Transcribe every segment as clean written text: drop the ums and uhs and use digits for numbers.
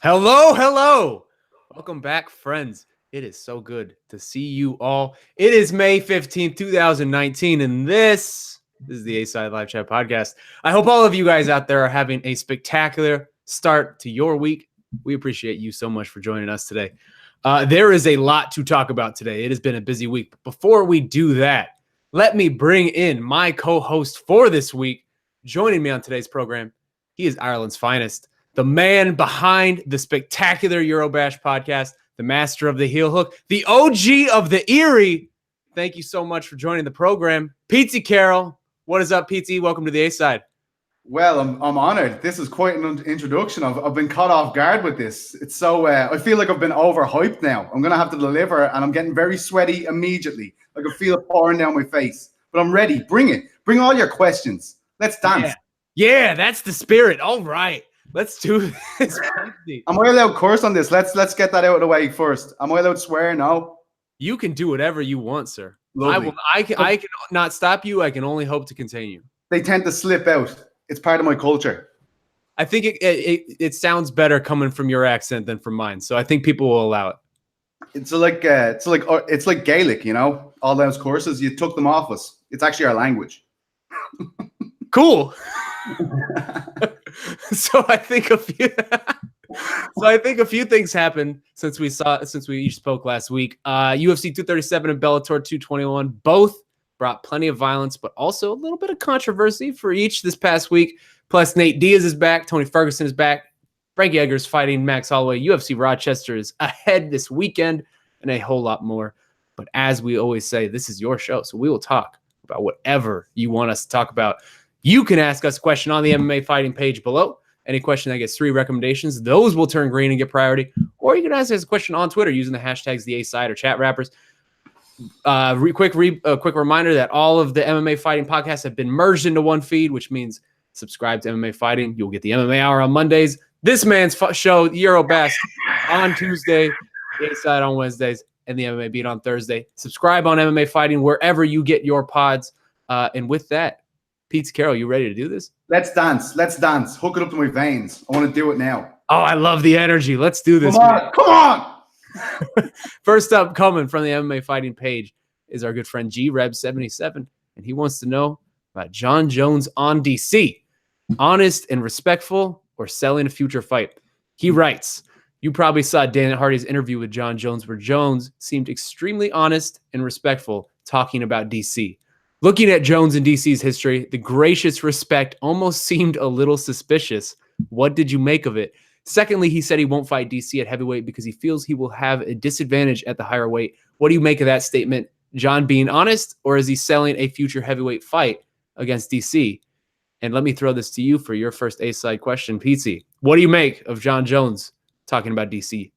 Hello, hello. Welcome back, friends. It is so good to see you all. It is May 15th, 2019, and this is the A-Side Live Chat Podcast. I hope all of you guys out there are having a spectacular start to your week. We appreciate you so much for joining us today. There is a lot to talk about today. It has been a busy week. But before we do that, let me bring in my co-host for this week. Joining me on today's program, he is Ireland's finest, the man behind the spectacular Eurobash podcast, the master of the heel hook, the OG of the Erie. Thank you so much for joining the program. Petesy Carroll. What is up, Petesy? Welcome to the A-Side. Well, I'm honored. This is quite an introduction. I've been caught off guard with this. It's so, I feel like I've been overhyped now. I'm going to have to deliver, and I'm getting very sweaty immediately. I can feel it pouring down my face. But I'm ready. Bring it. Bring all your questions. Let's dance. Yeah, that's the spirit. All right. Let's do this. Am I allowed curse on this? Let's get that out of the way first. Am I allowed swear? No. You can do whatever you want, sir. Lovely. I can not stop you. I can only hope to contain you. They tend to slip out. It's part of my culture. I think it sounds better coming from your accent than from mine, so I think people will allow it. It's like Gaelic, you know. All those courses, you took them off us. It's actually our language. Cool. So I think a few things happened since we each spoke last week. UFC 237 and Bellator 221 both brought plenty of violence, but also a little bit of controversy for each this past week. Plus, Nate Diaz is back. Tony Ferguson is back. Frankie Edgar is fighting Max Holloway. UFC Rochester is ahead this weekend, and a whole lot more. But as we always say, this is your show, so we will talk about whatever you want us to talk about. You can ask us a question on the MMA fighting page below. Any question that gets 3 recommendations, those will turn green and get priority. Or you can ask us a question on Twitter using the hashtags the A-Side or chat rappers. Quick reminder that all of the MMA fighting podcasts have been merged into one feed, which means subscribe to MMA Fighting. You'll get the MMA Hour on Mondays, this man's show, Eurobash, on Tuesday, the A-Side on Wednesdays, and the MMA Beat on Thursday. Subscribe on MMA Fighting wherever you get your pods. And with that, Petesy Carroll, you ready to do this? Let's dance. Let's dance. Hook it up to my veins. I want to do it now. Oh, I love the energy. Let's do this. Come on. First up, coming from the MMA Fighting page, is our good friend G-Reb77, and he wants to know about Jon Jones on DC. Honest and respectful, or selling a future fight? He writes, you probably saw Dan Hardy's interview with Jon Jones, where Jones seemed extremely honest and respectful talking about DC. Looking at Jones and DC's history, the gracious respect almost seemed a little suspicious. What did you make of it? Secondly, he said he won't fight DC at heavyweight because he feels he will have a disadvantage at the higher weight. What do you make of that statement? Jon being honest, or is he selling a future heavyweight fight against DC? And let me throw this to you for your first A-Side question, Petesy. What do you make of Jon Jones talking about DC?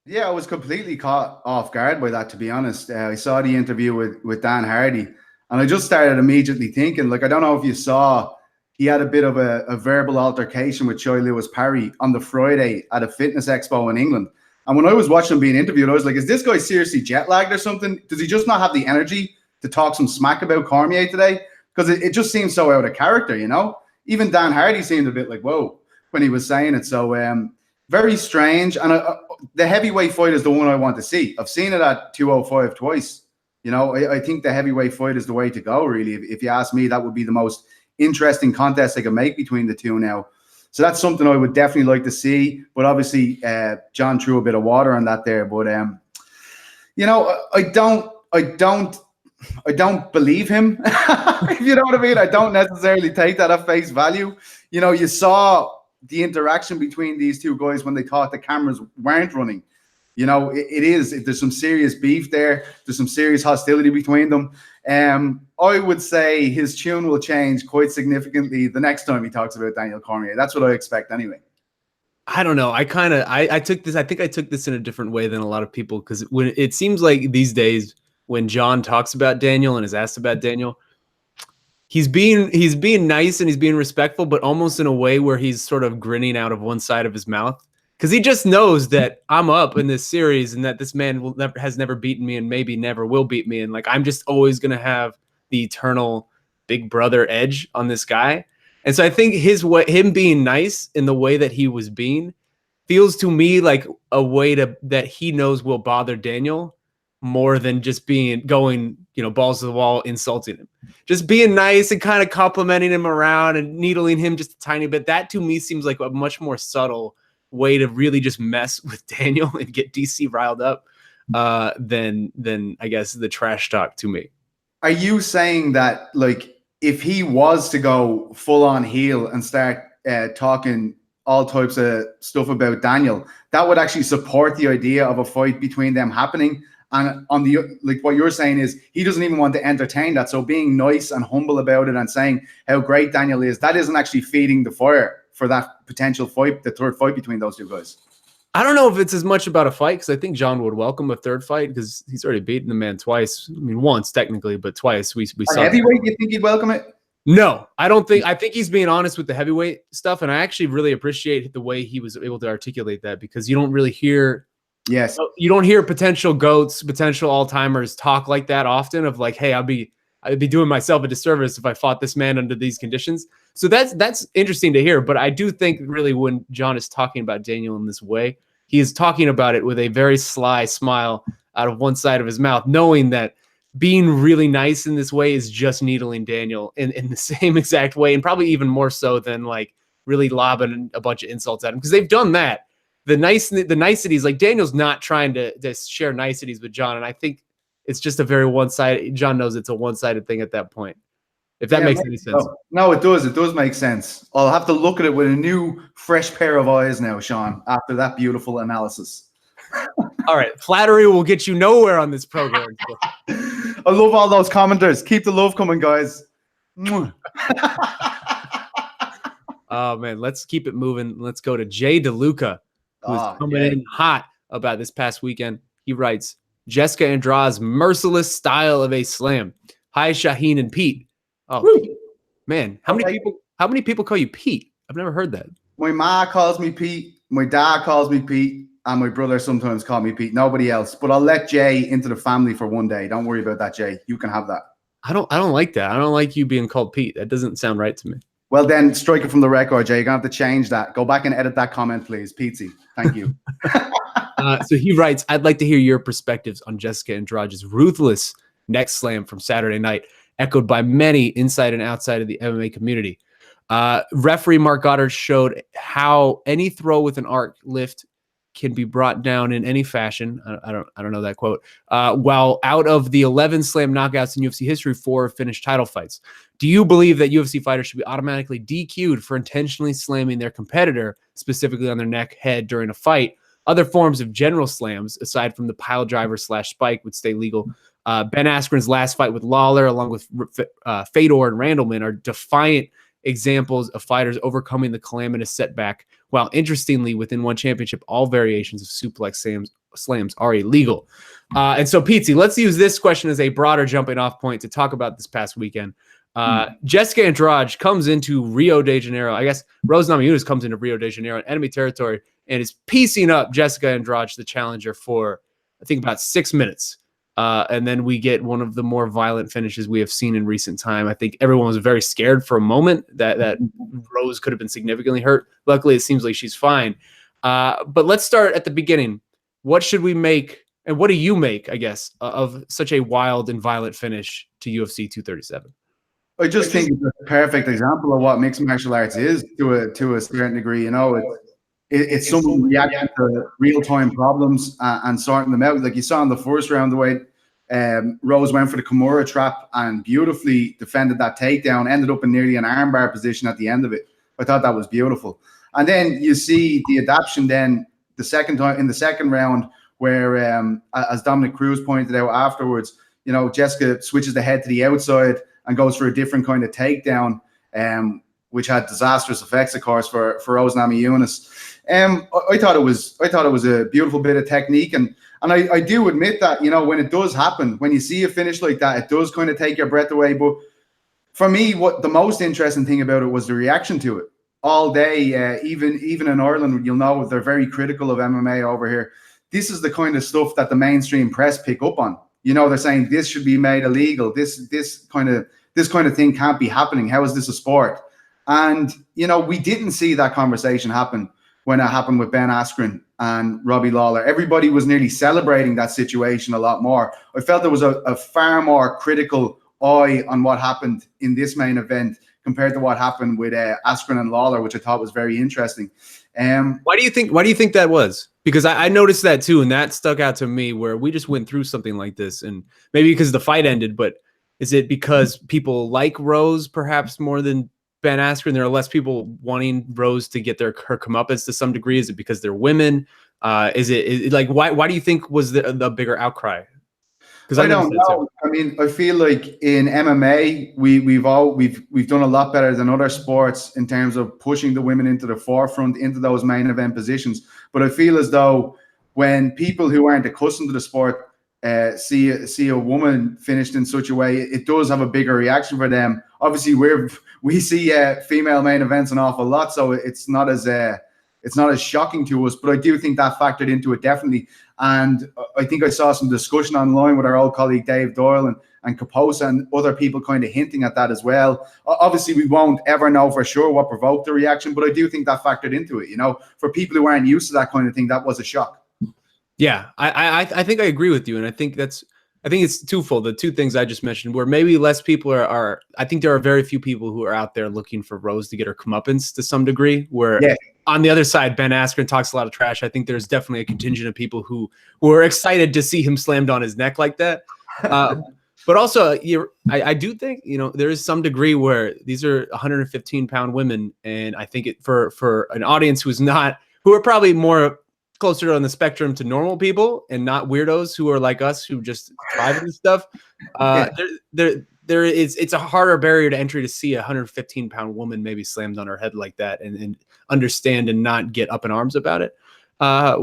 Yeah, I was completely caught off guard by that, to be honest. I saw the interview with Dan Hardy, and I just started immediately thinking, like, I don't know if you saw, he had a bit of a verbal altercation with Choi Lewis Parry on the Friday at a fitness expo in England. And when I was watching him being interviewed, I was like, is this guy seriously jet lagged or something? Does he just not have the energy to talk some smack about Cormier today? Because it just seems so out of character, you know? Even Dan Hardy seemed a bit like, whoa, when he was saying it. So very strange. And the heavyweight fight is the one I want to see. I've seen it at 205 twice. You know, I think the heavyweight fight is the way to go, really. If you ask me, that would be the most interesting contest they can make between the two now. So that's something I would definitely like to see. But obviously, Jon threw a bit of water on that there. But, you know, I don't believe him. If you know what I mean? I don't necessarily take that at face value. You know, you saw the interaction between these two guys when they thought the cameras weren't running. You know, there's some serious beef there. There's some serious hostility between them. I would say his tune will change quite significantly the next time he talks about Daniel Cormier. That's what I expect anyway. I don't know. I think I took this in a different way than a lot of people, because when it seems like these days when Jon talks about Daniel and is asked about Daniel, he's being nice and he's being respectful, but almost in a way where he's sort of grinning out of one side of his mouth. Because he just knows that I'm up in this series and that this man has never beaten me and maybe never will beat me. And like, I'm just always going to have the eternal big brother edge on this guy. And so I think him being nice in the way that he was being feels to me like a way that he knows will bother Daniel more than just going, balls to the wall, insulting him. Just being nice and kind of complimenting him around and needling him just a tiny bit. That to me seems like a much more subtle way to really just mess with Daniel and get DC riled up than I guess the trash talk to me. Are you saying that, like, if he was to go full on heel and start talking all types of stuff about Daniel, that would actually support the idea of a fight between them happening? And on the, like, what you're saying is he doesn't even want to entertain that. So being nice and humble about it and saying how great Daniel is, that isn't actually feeding the fire for that potential fight, the third fight between those two guys. I don't know if it's as much about a fight, because I think John would welcome a third fight because he's already beaten the man twice. I mean, once technically, but twice. We saw heavyweight. You think he'd welcome it? No, I don't think. I think he's being honest with the heavyweight stuff, and I actually really appreciate the way he was able to articulate that, because you don't really hear. Yes, you don't hear potential GOATs, potential all-timers talk like that often. Of like, hey, I'd be doing myself a disservice if I fought this man under these conditions. So that's interesting to hear. But I do think really when John is talking about Daniel in this way, he is talking about it with a very sly smile out of one side of his mouth, knowing that being really nice in this way is just needling Daniel in the same exact way, and probably even more so than like really lobbing a bunch of insults at him, because they've done that. The niceties, like Daniel's not trying to share niceties with John, and I think it's just a very one-sided. John knows it's a one-sided thing at that point. If that makes any sense. No, it does. It does make sense. I'll have to look at it with a new, fresh pair of eyes now, Shaun, after that beautiful analysis. All right. Flattery will get you nowhere on this program. I love all those commenters. Keep the love coming, guys. Oh, man. Let's keep it moving. Let's go to Jay DeLuca, who's coming in hot about this past weekend. He writes, Jessica Andrade's merciless style of a slam. Hi, Shaheen and Pete. Oh, Pete. Man, how many people call you Pete? I've never heard that. My ma calls me Pete. My dad calls me Pete. And my brother sometimes call me Pete. Nobody else. But I'll let Jay into the family for one day. Don't worry about that, Jay. You can have that. I don't like that. I don't like you being called Pete. That doesn't sound right to me. Well, then strike it from the record, Jay. You're going to have to change that. Go back and edit that comment, please. Petesy. Thank you. So he writes, I'd like to hear your perspectives on Jessica Andrade's ruthless neck slam from Saturday night, echoed by many inside and outside of the MMA community. Referee Mark Goddard showed how any throw with an arc lift can be brought down in any fashion. I don't know that quote. While out of the 11 slam knockouts in UFC history, 4 finished title fights. Do you believe that UFC fighters should be automatically DQ'd for intentionally slamming their competitor, specifically on their neck, head during a fight? Other forms of general slams, aside from the pile driver / spike, would stay legal. Ben Askren's last fight with Lawler, along with Fedor and Randleman, are defiant examples of fighters overcoming the calamitous setback, while interestingly, within one championship, all variations of suplex slams are illegal. And so, Petesy, let's use this question as a broader jumping off point to talk about this past weekend. Jessica Andrade comes into Rio de Janeiro. I guess Rose Namajunas comes into Rio de Janeiro, enemy territory, and is piecing up Jessica Andrade, the challenger, for, I think, about 6 minutes. And then we get one of the more violent finishes we have seen in recent time. I think everyone was very scared for a moment that Rose could have been significantly hurt. Luckily, it seems like she's fine. But let's start at the beginning. What should we make, and what do you make, I guess, of such a wild and violent finish to UFC 237? I just think it's a perfect example of what mixed martial arts is to a certain degree. You know, it's someone reacting to real-time problems and sorting them out. Like you saw in the first round, the way Rose went for the Kimura trap and beautifully defended that takedown, ended up in nearly an armbar position at the end of it. I thought that was beautiful. And then you see the adaptation then the second time in the second round where, as Dominic Cruz pointed out afterwards, you know, Jessica switches the head to the outside and goes for a different kind of takedown, which had disastrous effects, of course, for Rose Namajunas. I thought it was a beautiful bit of technique, and I do admit that, you know, when it does happen, when you see a finish like that, it does kind of take your breath away. But for me, what the most interesting thing about it was the reaction to it all day. Even in Ireland, you'll know they're very critical of MMA over here. This is the kind of stuff that the mainstream press pick up on. You know, they're saying this should be made illegal. This kind of thing can't be happening. How is this a sport? And, you know, we didn't see that conversation happen when it happened with Ben Askren and Robbie Lawler. Everybody was nearly celebrating that situation a lot more. I felt there was a far more critical eye on what happened in this main event compared to what happened with Askren and Lawler, which I thought was very interesting. Why do you think that was? Because I noticed that too, and that stuck out to me, where we just went through something like this, and maybe because the fight ended, but is it because people like Rose perhaps more than Ben Askren? There are less people wanting Rose to get her comeuppance to some degree. Is it because they're women? Is it like why do you think was the bigger outcry? Because I don't know. I mean, I feel like in MMA, we've done a lot better than other sports in terms of pushing the women into the forefront, into those main event positions. But I feel as though when people who aren't accustomed to the sport see a woman finished in such a way, it does have a bigger reaction for them. Obviously, we see female main events an awful lot, so it's not as shocking to us. But I do think that factored into it definitely. And I think I saw some discussion online with our old colleague Dave Doyle and Kaposa and other people kind of hinting at that as well. Obviously, we won't ever know for sure what provoked the reaction, but I do think that factored into it. You know, for people who aren't used to that kind of thing, that was a shock. Yeah, I think I agree with you, and I think it's twofold. The two things I just mentioned, where maybe less people are. I think there are very few people who are out there looking for Rose to get her comeuppance to some degree. Where on the other side, Ben Askren talks a lot of trash. I think there's definitely a contingent of people who are excited to see him slammed on his neck like that. But also, I do think there is some degree where these are 115-pound women, and I think for an audience who are probably more closer on the spectrum to normal people and not weirdos who are like us who just thrive in this stuff. It's a harder barrier to entry to see a 115-pound woman maybe slammed on her head like that and understand and not get up in arms about it,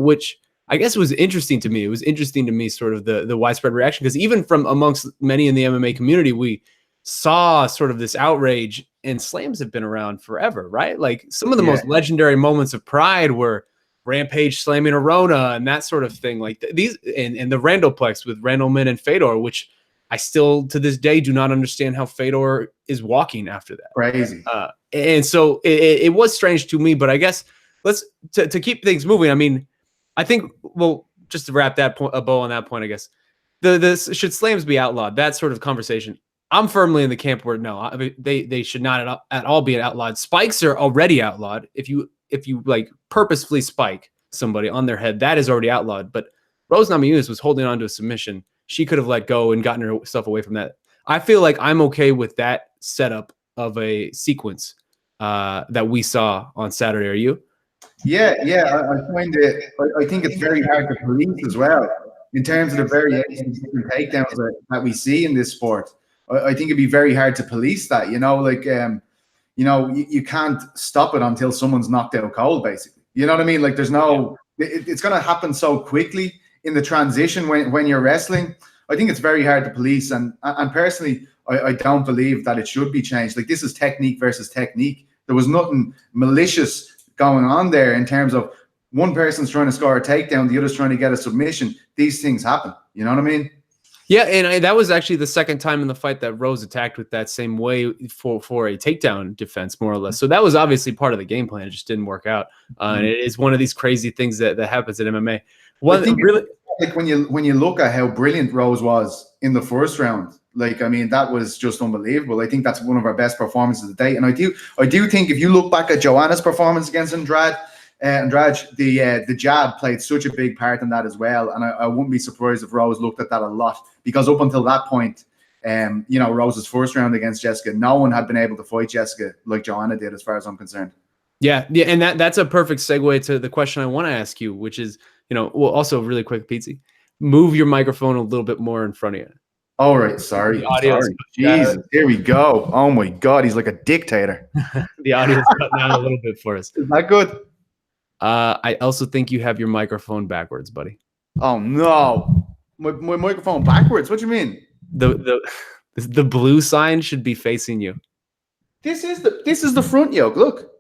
which I guess was interesting to me. It was interesting to me, sort of the widespread reaction, because even from amongst many in the MMA community, we saw sort of this outrage, and slams have been around forever, right? Like some of the most legendary moments of Pride were Rampage slamming Arona and that sort of thing, like these and the Randallplex with Randleman and Fedor, which I still to this day do not understand how Fedor is walking after that. Crazy. And so it was strange to me, but I guess to keep things moving. I mean, I think, well, just to wrap a bow on that point, I guess should slams be outlawed? That sort of conversation. I'm firmly in the camp where no, I mean, they should not at all be outlawed. Spikes are already outlawed. If you like purposefully spike somebody on their head, that is already outlawed. But Rose Namajunas was holding on to a submission. She could have let go and gotten herself away from that. I feel like I'm okay with that setup of a sequence that we saw on Saturday. Are you? Yeah. I think it's very hard to police as well in terms of the variations and takedowns that we see in this sport. I think it'd be very hard to police that. You can't stop it until someone's knocked out cold, basically. You know what I mean? Like it's going to happen so quickly in the transition when you're wrestling. I think it's very hard to police. And personally, I don't believe that it should be changed. Like this is technique versus technique. There was nothing malicious going on there in terms of one person's trying to score a takedown, the other's trying to get a submission. These things happen. You know what I mean? Yeah, and that was actually the second time in the fight that Rose attacked with that same way for a takedown defense, more or less. So that was obviously part of the game plan. It just didn't work out. And it is one of these crazy things that happens in MMA. Like when you look at how brilliant Rose was in the first round, like, I mean, that was just unbelievable. I think that's one of our best performances to date. And I do think if you look back at Joanna's performance against Andrade, the jab played such a big part in that as well. And I wouldn't be surprised if Rose looked at that a lot, because up until that point, Rose's first round against Jessica, no one had been able to fight Jessica like Joanna did, as far as I'm concerned. Yeah. And that's a perfect segue to the question I want to ask you, which is, also really quick, Petesy, move your microphone a little bit more in front of you. All right, sorry. Jesus, here we go. Oh my God, he's like a dictator. The audio's cutting out a little bit for us. Is that good? I also think you have your microphone backwards, buddy. Oh no, my microphone backwards. What do you mean? The blue sign should be facing you. This is the front yoke. Look.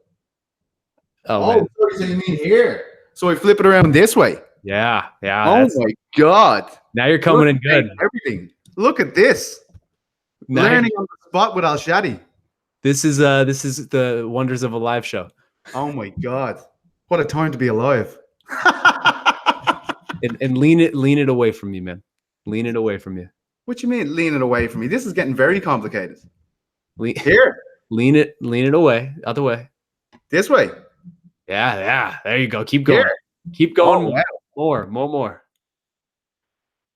Oh, so you mean here? So I flip it around this way. Yeah. Oh my God! Now you're coming in good. Everything. Look at this. Learning on the spot with Al-Shatti. This is the wonders of a live show. Oh my God. What a time to be alive. And lean it away from you, man. Lean it away from you. What you mean, lean it away from me? This is getting very complicated. Here. Lean it away. Other way. This way. Yeah. There you go. Keep going. Here. Keep going. Oh, wow. More.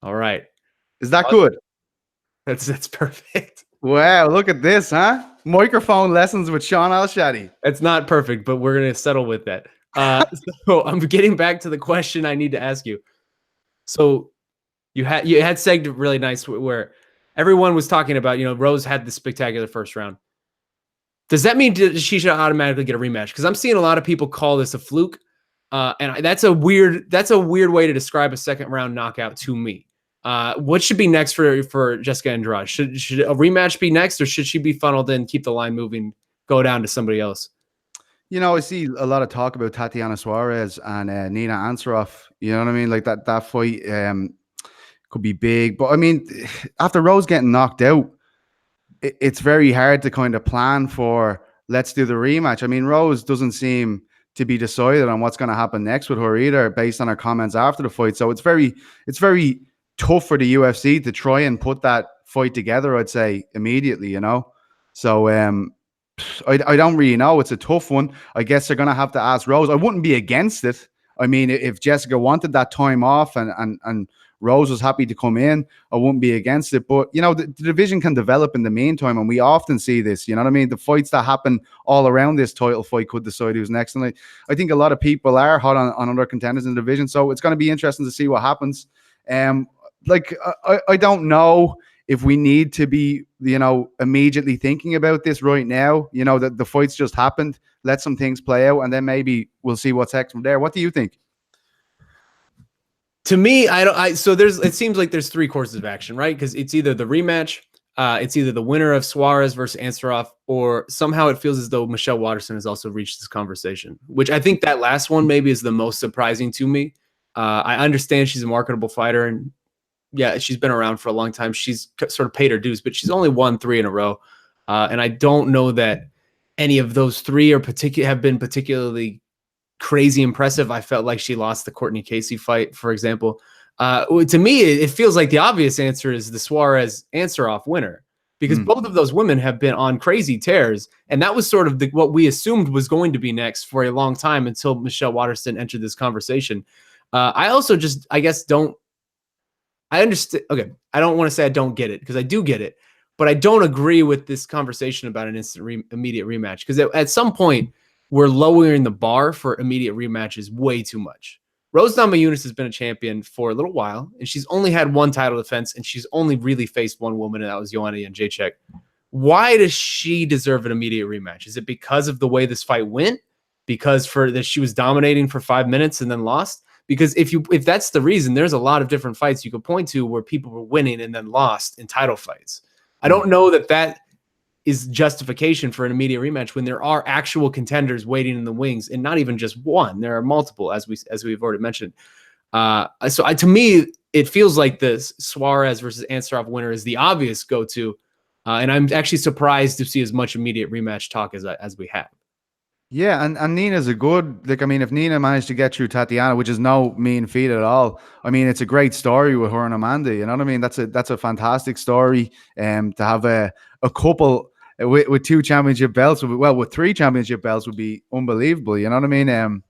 All right. Is that good? That's perfect. Wow, look at this, huh? Microphone lessons with Shaun Al-Shatti. It's not perfect, but we're gonna settle with that. So I'm getting back to the question I need to ask you. So you had segged really nice where everyone was talking about, Rose had this spectacular first round. Does that mean she should automatically get a rematch? Because I'm seeing a lot of people call this a fluke, and that's a weird way to describe a second round knockout to me. What should be next for Jessica Andrade? Should a rematch be next, or should she be funneled in, keep the line moving, go down to somebody else? I see a lot of talk about Tatiana Suarez and Nina Ansaroff. You know what I mean? Like that fight could be big. But I mean, after Rose getting knocked out, it's very hard to kind of plan for, let's do the rematch. I mean, Rose doesn't seem to be decided on what's going to happen next with her either, based on her comments after the fight. So it's very tough for the UFC to try and put that fight together, I'd say, immediately, So I don't really know. It's a tough one. I guess they're going to have to ask Rose. I wouldn't be against it. I mean, if Jessica wanted that time off and Rose was happy to come in, I wouldn't be against it. But, the division can develop in the meantime, and we often see this, you know what I mean? The fights that happen all around this title fight could decide who's next. And I think a lot of people are hot on other contenders in the division, so it's going to be interesting to see what happens. I don't know if we need to be, immediately thinking about this right now. That the fights just happened. Let some things play out, and then maybe we'll see what's next from there. What do you think? To me, it seems like there's three courses of action, right? Because it's either the rematch, it's either the winner of Suarez versus Ansaroff, or somehow it feels as though Michelle Waterson has also reached this conversation, which I think that last one maybe is the most surprising to me. I understand she's a marketable fighter, and yeah, she's been around for a long time. She's sort of paid her dues, but she's only won 3 in a row. And I don't know that any of those 3 have been particularly crazy impressive. I felt like she lost the Courtney Casey fight, for example. To me, it feels like the obvious answer is the Suarez Ansaroff winner, because both of those women have been on crazy tears. And that was sort of what we assumed was going to be next for a long time until Michelle Waterson entered this conversation. I also just, I guess, I understand. Okay, I don't want to say I don't get it, because I do get it, but I don't agree with this conversation about an immediate rematch, because at some point we're lowering the bar for immediate rematches way too much. Rose Namajunas has been a champion for a little while, and she's only had 1 title defense, and she's only really faced 1 woman, and that was Joanna Jędrzejczyk. Why does she deserve an immediate rematch? Is it because of the way this fight went? Because she was dominating for 5 minutes and then lost? Because if that's the reason, there's a lot of different fights you could point to where people were winning and then lost in title fights. I don't know that is justification for an immediate rematch when there are actual contenders waiting in the wings, and not even just one. There are multiple, as we've already mentioned. To me, it feels like the Suarez versus Ansaroff winner is the obvious go-to, and I'm actually surprised to see as much immediate rematch talk as we have. Yeah, and Nina's a good, if Nina managed to get through Tatiana, which is no mean feat at all, I mean, it's a great story with her and Amanda, you know what I mean? That's a fantastic story, to have a couple with 2 championship belts, with 3 championship belts would be unbelievable, you know what I mean?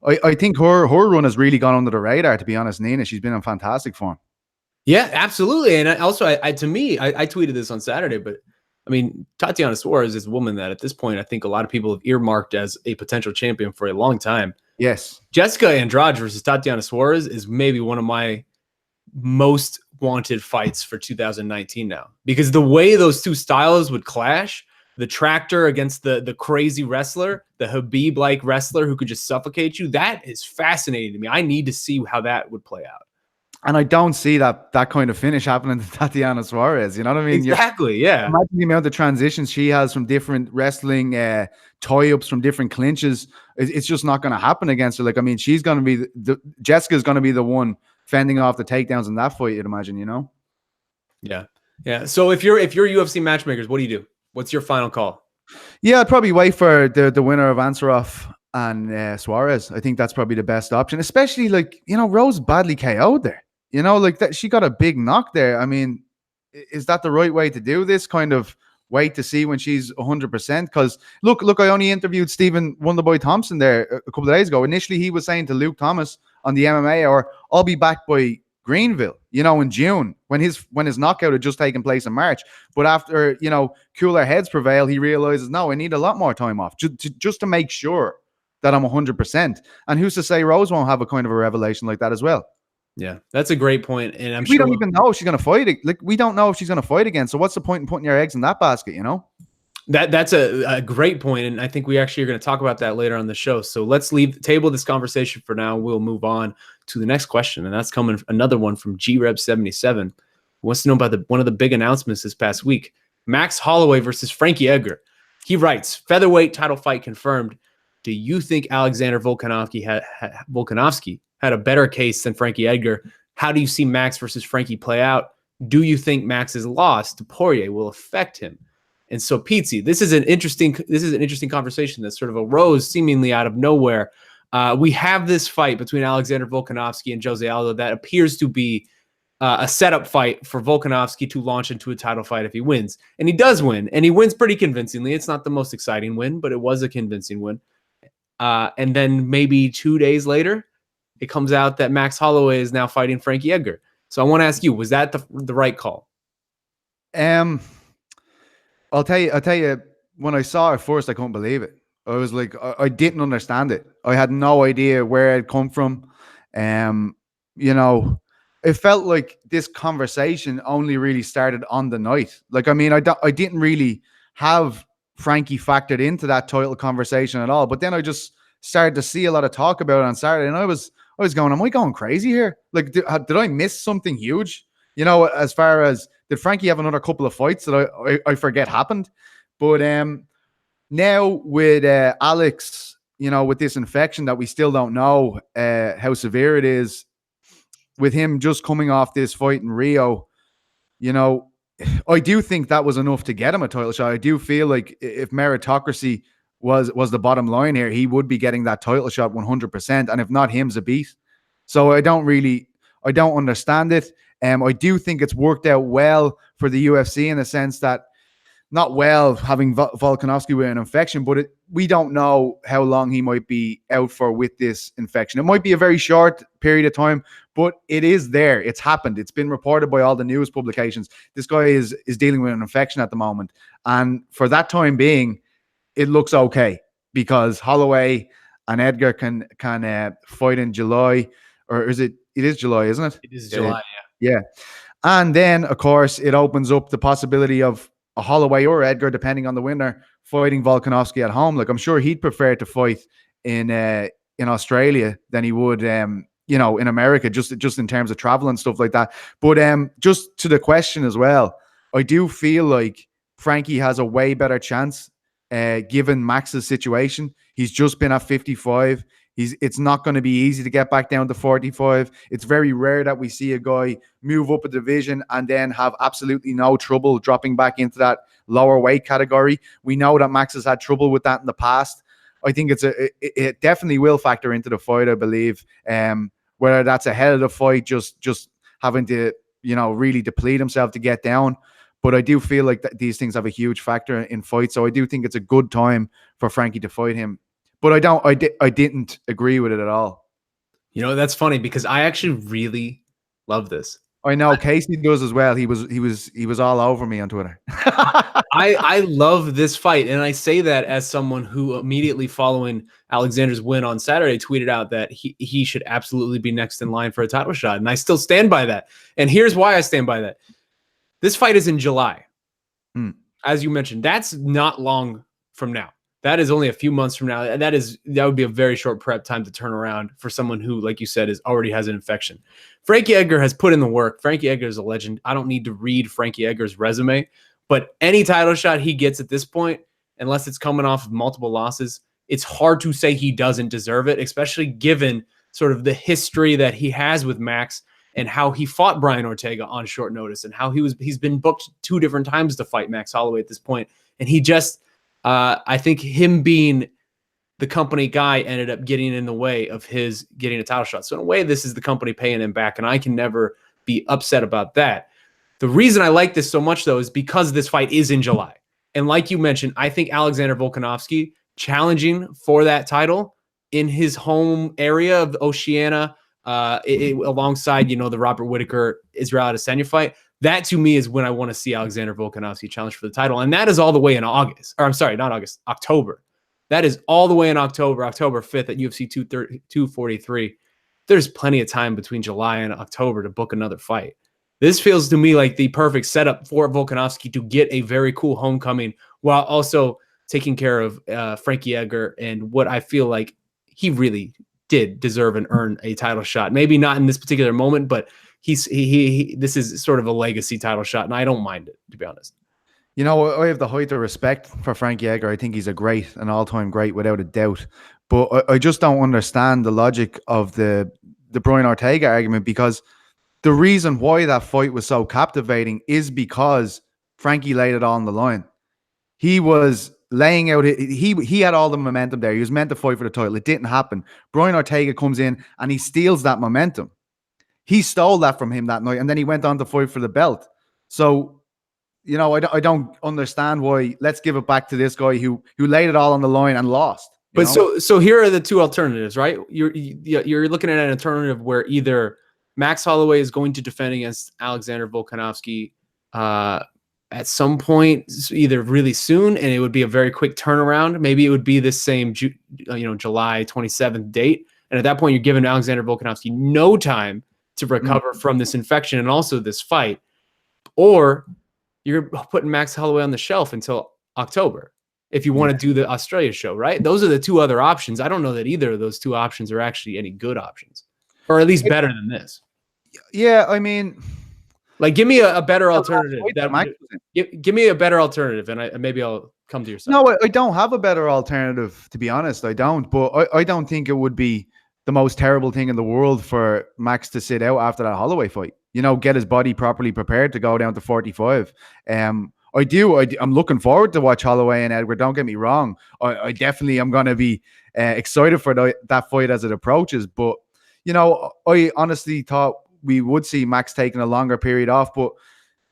I think her run has really gone under the radar, to be honest. Nina, she's been in fantastic form. Yeah, absolutely. And I tweeted this on Saturday, but I mean, Tatiana Suarez is a woman that at this point, I think a lot of people have earmarked as a potential champion for a long time. Yes. Jessica Andrade versus Tatiana Suarez is maybe one of my most wanted fights for 2019 now, because the way those 2 styles would clash, the tractor against the crazy wrestler, the Khabib-like wrestler who could just suffocate you, that is fascinating to me. I need to see how that would play out. And I don't see that kind of finish happening to Tatiana Suarez. You know what I mean? Exactly, yeah. Imagine the amount of transitions she has from different wrestling tie-ups, from different clinches. It's just not going to happen against her. Like, I mean, she's going to be Jessica's going to be the one fending off the takedowns in that fight, you'd imagine, you know? Yeah. So if you're UFC matchmakers, what do you do? What's your final call? Yeah, I'd probably wait for the winner of Ansaroff and Suarez. I think that's probably the best option, especially like, Rose badly KO'd there. Like that, she got a big knock there. I mean, is that the right way to do this? Kind of wait to see when she's 100%. Because look, I only interviewed Stephen Wonderboy Thompson there a couple of days ago. Initially, he was saying to Luke Thomas on the MMA hour, I'll be back by Greenville, in June, when his knockout had just taken place in March. But after, cooler heads prevail, he realizes, no, I need a lot more time off just to make sure that I'm 100%. And who's to say Rose won't have a kind of a revelation like that as well? Yeah, that's a great point. And we don't even know if she's going to fight. Like, we don't know if she's going to fight again. So what's the point in putting your eggs in that basket, That's a great point, and I think we actually are going to talk about that later on the show. So let's table this conversation for now. We'll move on to the next question, and that's coming another one from GReb77, who wants to know about one of the big announcements this past week: Max Holloway versus Frankie Edgar. He writes, featherweight title fight confirmed. Do you think Alexander Volkanovski had a better case than Frankie Edgar? How do you see Max versus Frankie play out? Do you think Max's loss to Poirier will affect him? And so, Petesy, this is an interesting conversation that sort of arose seemingly out of nowhere. We have this fight between Alexander Volkanovski and Jose Aldo that appears to be a setup fight for Volkanovski to launch into a title fight if he wins. And he does win, and he wins pretty convincingly. It's not the most exciting win, but it was a convincing win. And then maybe 2 days later, it comes out that Max Holloway is now fighting Frankie Edgar. So I want to ask you, was that the right call? I'll tell you, when I saw it first, I couldn't believe it. I was like, I didn't understand it. I had no idea where it come from. It felt like this conversation only really started on the night. Like, I mean, I didn't really have Frankie factored into that title conversation at all. But then I just started to see a lot of talk about it on Saturday, and I was going, am I going crazy here? Like, did I miss something huge? As far as, did Frankie have another couple of fights that I forget happened? But now with Alex, with this infection that we still don't know how severe it is, with him just coming off this fight in Rio, I do think that was enough to get him a title shot. I do feel like if meritocracy was the bottom line here, he would be getting that title shot 100%. And if not, him's a beat. So I don't understand it. I do think it's worked out well for the UFC in the sense that, not well having Volkanovski with an infection, but we don't know how long he might be out for with this infection. It might be a very short period of time, but it is there. It's happened. It's been reported by all the news publications. This guy is dealing with an infection at the moment. And for that time being, it looks okay because Holloway and Edgar can fight in July, or is it is July, isn't it? It is July, yeah. And then, of course, it opens up the possibility of a Holloway or Edgar, depending on the winner, fighting Volkanovski at home. Like, I'm sure he'd prefer to fight in Australia than he would, in America, just in terms of travel and stuff like that. But just to the question as well, I do feel like Frankie has a way better chance given Max's situation. He's just been at 55. It's not going to be easy to get back down to 45. It's very rare that we see a guy move up a division and then have absolutely no trouble dropping back into that lower weight category. We know that Max has had trouble with that in the past. I think it definitely will factor into the fight, I believe. Whether that's ahead of the fight, just having to, really deplete himself to get down. But I do feel like these things have a huge factor in fights. So I do think it's a good time for Frankie to fight him. But I didn't agree with it at all. That's funny because I actually really love this. I know Casey does as well. He was all over me on Twitter. I love this fight, and I say that as someone who immediately following Alexander's win on Saturday tweeted out that he should absolutely be next in line for a title shot, and I still stand by that. And here's why I stand by that. This fight is in July. As you mentioned, that's not long from now. That is only a few months from now. And that would be a very short prep time to turn around for someone who, like you said, already has an infection. Frankie Edgar has put in the work. Frankie Edgar is a legend. I don't need to read Frankie Edgar's resume, but any title shot he gets at this point, unless it's coming off of multiple losses, it's hard to say he doesn't deserve it, especially given sort of the history that he has with Max and how he fought Brian Ortega on short notice and how he's been booked 2 different times to fight Max Holloway at this point. And he just, I think him being the company guy ended up getting in the way of his getting a title shot. So in a way, this is the company paying him back, and I can never be upset about that. The reason I like this so much, though, is because this fight is in July. And like you mentioned, I think Alexander Volkanovski challenging for that title in his home area of Oceania, alongside, the Robert Whittaker, Israel Adesanya fight, that to me is when I want to see Alexander Volkanovski challenge for the title. And that is all the way in August. Or I'm sorry, not August, October. That is all the way in October 5th at UFC 243. There's plenty of time between July and October to book another fight. This feels to me like the perfect setup for Volkanovski to get a very cool homecoming while also taking care of Frankie Edgar, and what I feel like he really did deserve and earn a title shot. Maybe not in this particular moment, but this is sort of a legacy title shot, and I don't mind it, to be honest. I have the height of respect for Frankie Edgar. I think he's an all-time great without a doubt. But I just don't understand the logic of the Brian Ortega argument, because the reason why that fight was so captivating is because Frankie laid it all on the line. He was laying out, he had all the momentum there. He was meant to fight for the title. It didn't happen. Brian Ortega comes in and he steals that momentum. He stole that from him that night, and then he went on to fight for the belt. So, I don't understand why. Let's give it back to this guy who laid it all on the line and lost. But so here are the two alternatives, right? You're looking at an alternative where either Max Holloway is going to defend against Alexander Volkanovski at some point, either really soon, and it would be a very quick turnaround. Maybe it would be this same July 27th date, and at that point, you're giving Alexander Volkanovski no time to recover from this infection and also this fight, or you're putting Max Holloway on the shelf until October if you want to do the Australia show, right? Those are the two other options. I don't know that either of those two options are actually any good options, or at least better than this. Yeah, I mean, like, give me a better alternative. Give me a better alternative, and maybe I'll come to your side. No, I don't have a better alternative, to be honest. I don't. But I don't think it would be the most terrible thing in the world for Max to sit out after that Holloway fight. Get his body properly prepared to go down to 45. I'm looking forward to watch Holloway and Edgar. Don't get me wrong. I definitely am going to be excited for that fight as it approaches. But, I honestly thought we would see Max taking a longer period off. But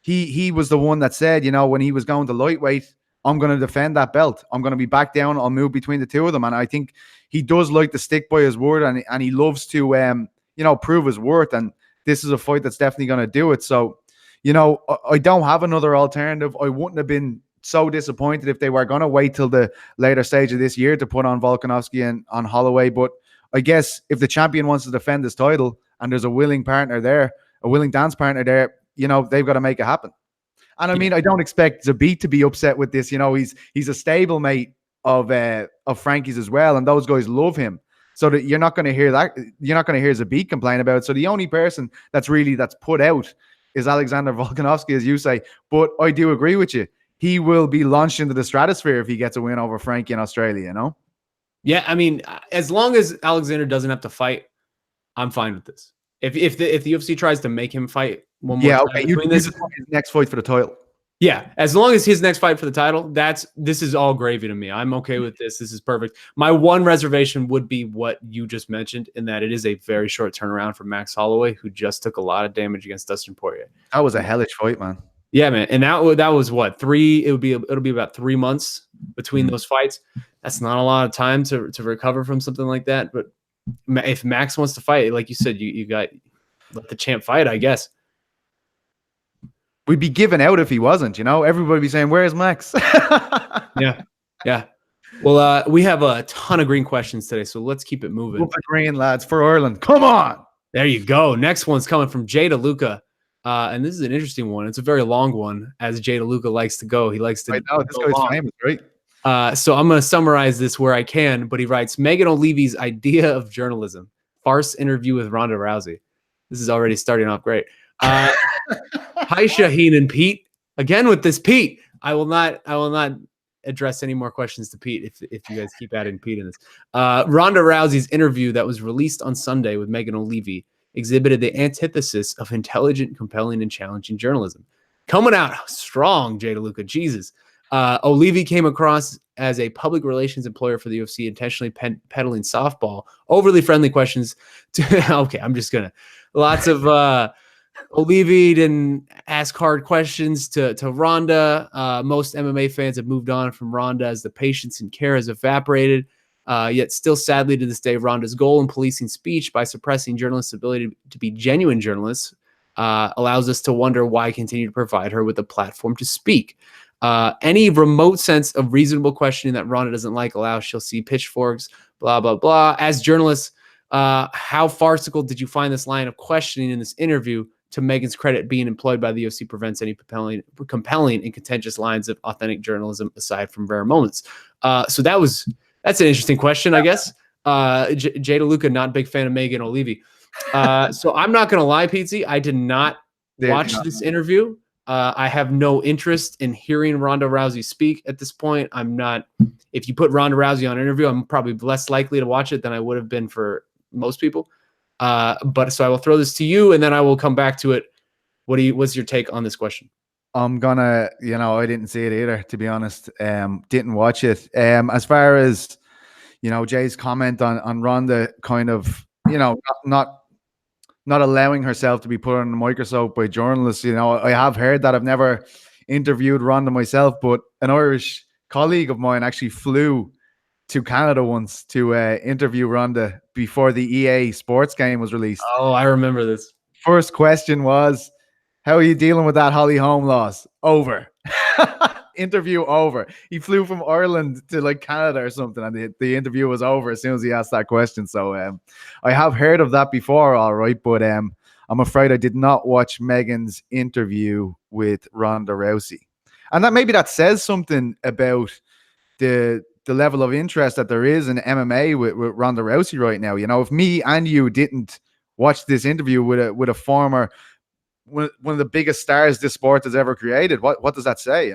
he was the one that said, when he was going to lightweight, I'm going to defend that belt. I'm going to be back down. I'll move between the two of them. And I think he does like to stick by his word, and he loves to, prove his worth. And this is a fight that's definitely going to do it. So, I don't have another alternative. I wouldn't have been so disappointed if they were going to wait till the later stage of this year to put on Volkanovski and on Holloway. But I guess if the champion wants to defend his title and there's a willing partner there, a willing dance partner there, they've got to make it happen. And I mean, I don't expect Zabit to be upset with this. He's a stablemate of Frankie's as well, and those guys love him. So that you're not going to hear that. You're not going to hear Zabit complain about it. So the only person that's put out is Alexander Volkanovski, as you say. But I do agree with you. He will be launched into the stratosphere if he gets a win over Frankie in Australia, Yeah, I mean, as long as Alexander doesn't have to fight, I'm fine with this. If the UFC tries to make him fight one more time, okay. His next fight for the title. Yeah, as long as his next fight for the title, this is all gravy to me. I'm okay with this. This is perfect. My one reservation would be what you just mentioned, in that it is a very short turnaround for Max Holloway, who just took a lot of damage against Dustin Poirier. That was a hellish fight, man. Yeah, man, and that was what, it'll be about 3 months between those fights. That's not a lot of time to recover from something like that. But if Max wants to fight, like you said, you got let the champ fight, I guess. We'd be giving out if he wasn't, Everybody would be saying, "Where's Max?" Yeah. Well, we have a ton of green questions today, so let's keep it moving. Whoop the green, lads, for Ireland. Come on. There you go. Next one's coming from Jay DeLuca. And this is an interesting one. It's a very long one, as Jay DeLuca likes to go. He likes to. I know, this guy's famous, right? So I'm going to summarize this where I can, but he writes, Megan O'Leary's idea of journalism. Farce interview with Ronda Rousey. This is already starting off great. Hi, Shaheen and Pete. Again with this Pete. I will not address any more questions to Pete if you guys keep adding Pete in this. Ronda Rousey's interview that was released on Sunday with Megan O'Leary exhibited the antithesis of intelligent, compelling, and challenging journalism. Coming out strong, Jay DeLuca. Jesus. Olivi came across as a public relations employer for the UFC, intentionally peddling softball. Overly friendly questions. Okay, I'm just gonna. Lots of Olivi didn't ask hard questions to Ronda. Most MMA fans have moved on from Ronda as the patience and care has evaporated. Yet still, sadly, to this day, Ronda's goal in policing speech by suppressing journalists' ability to be genuine journalists allows us to wonder why continue to provide her with a platform to speak. Any remote sense of reasonable questioning that Ronda doesn't like allows she'll see pitchforks, blah, blah, blah. As journalists, how farcical did you find this line of questioning in this interview? To Megan's credit, being employed by the UFC prevents any compelling and contentious lines of authentic journalism aside from rare moments. So that's an interesting question, I guess. Jada Luca, not a big fan of Megan Olivi. So I'm not going to lie, Petesy. I did not watch this interview. I have no interest in hearing Ronda Rousey speak at this point. I'm not. If you put Ronda Rousey on an interview, I'm probably less likely to watch it than I would have been for most people. But so I will throw this to you, and then I will come back to it. What's your take on this question? I'm gonna, I didn't see it either, to be honest. Didn't watch it. As far as, Jay's comment on Ronda kind of, not allowing herself to be put on the microscope by journalists. I have heard that. I've never interviewed Ronda myself, but an Irish colleague of mine actually flew to Canada once to interview Ronda before the EA Sports game was released. Oh, I remember this. First question was, how are you dealing with that Holly Holm loss? Over. Interview over. He flew from Ireland to Canada or something, and the interview was over as soon as he asked that question. So I have heard of that before, all right, but I'm afraid I did not watch Megan's interview with Ronda Rousey. And that says something about the level of interest that there is in MMA with Ronda Rousey right now. If me and you didn't watch this interview with a former one of the biggest stars this sport has ever created, what does that say?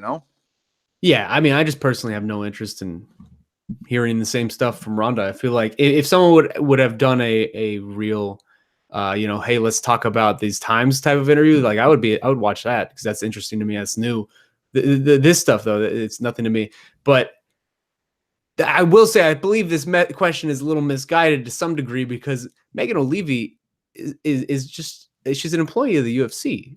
Yeah, I mean, I just personally have no interest in hearing the same stuff from Ronda. I feel like if someone would have done a real, hey, let's talk about these times type of interview, I would watch that because that's interesting to me. That's new. This stuff though, it's nothing to me. But I will say, I believe this question is a little misguided to some degree because Megan Olivi is just, she's an employee of the UFC.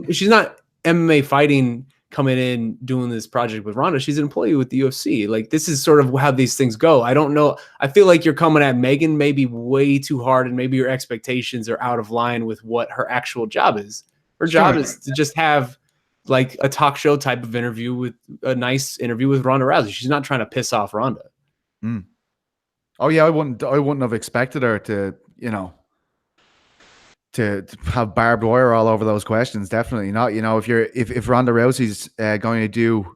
She's not MMA fighting coming in doing this project with Ronda. She's an employee with the UFC. This is sort of how these things go. I don't know. I feel like you're coming at Megan maybe way too hard, and maybe your expectations are out of line with what her actual job is. Her job is to just have a talk show type of interview with a nice interview with Ronda Rousey. She's not trying to piss off Ronda. Mm. Oh yeah, I wouldn't have expected her to, to have barbed wire all over those questions. Definitely not. If Ronda Rousey's going to do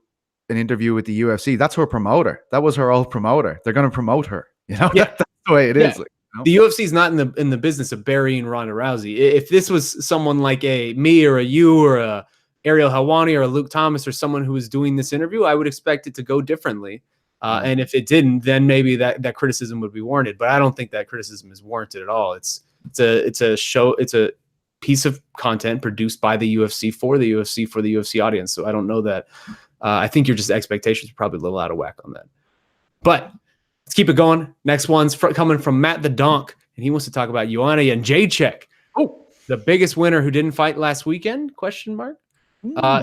an interview with the UFC, that's her promoter. That was her old promoter. They're going to promote her. Yeah. That's the way it is. The UFC is not in the business of burying Ronda Rousey. If this was someone like a me or a you or a Ariel Helwani or a Luke Thomas or someone who was doing this interview, I would expect it to go differently. And if it didn't, then maybe that criticism would be warranted. But I don't think that criticism is warranted at all. It's a show. It's a piece of content produced by the UFC for the UFC audience. So I don't know that. I think your just expectations are probably a little out of whack on that. But let's keep it going. Next one's coming from Matt the Donk, and he wants to talk about Joanna and Jacek. Oh, the biggest winner who didn't fight last weekend? ?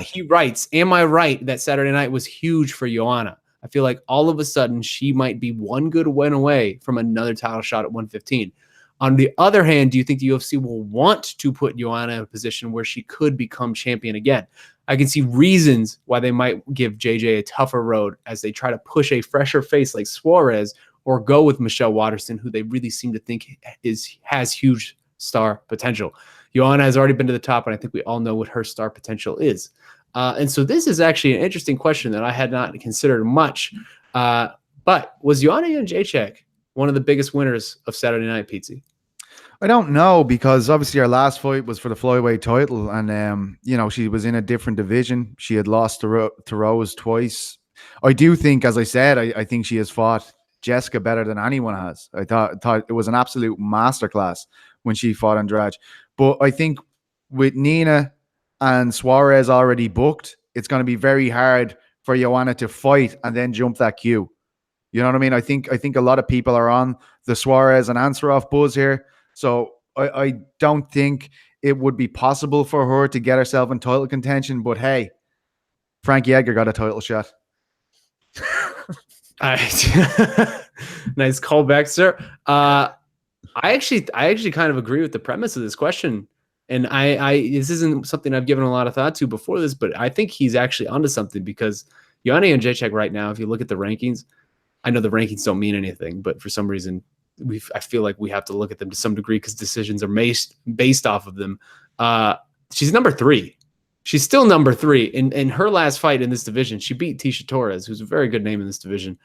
He writes, am I right that Saturday night was huge for Joanna? I feel like all of a sudden she might be one good win away from another title shot at 115. On the other hand, do you think the UFC will want to put Joanna in a position where she could become champion again? I can see reasons why they might give JJ a tougher road as they try to push a fresher face like Suarez or go with Michelle Waterson, who they really seem to think has huge star potential. Joanna has already been to the top, and I think we all know what her star potential is. And so this is actually an interesting question that I had not considered much. But was Joanna Jacek one of the biggest winners of Saturday night, Petesy? I don't know, because obviously her last fight was for the flyweight title, and she was in a different division. She had lost to Rose twice. I do think, as I said, I think she has fought Jessica better than anyone has. I thought it was an absolute masterclass when she fought Andrade. But I think with Nina and Suarez already booked, it's going to be very hard for Joanna to fight and then jump that queue. You know what I mean? I think a lot of people are on the Suarez and Ansaroff buzz here. So I don't think it would be possible for her to get herself in title contention. But hey, Frankie Edgar got a title shot. Nice callback, sir. I actually kind of agree with the premise of this question. And I this isn't something I've given a lot of thought to before this, but I think he's actually onto something, because Joanna Jędrzejczyk right now, if you look at the rankings, I know the rankings don't mean anything, but for some reason I feel like we have to look at them to some degree because decisions are based off of them. She's number 3. She's still number 3. In her last fight in this division, she beat Tisha Torres, who's a very good name in this division.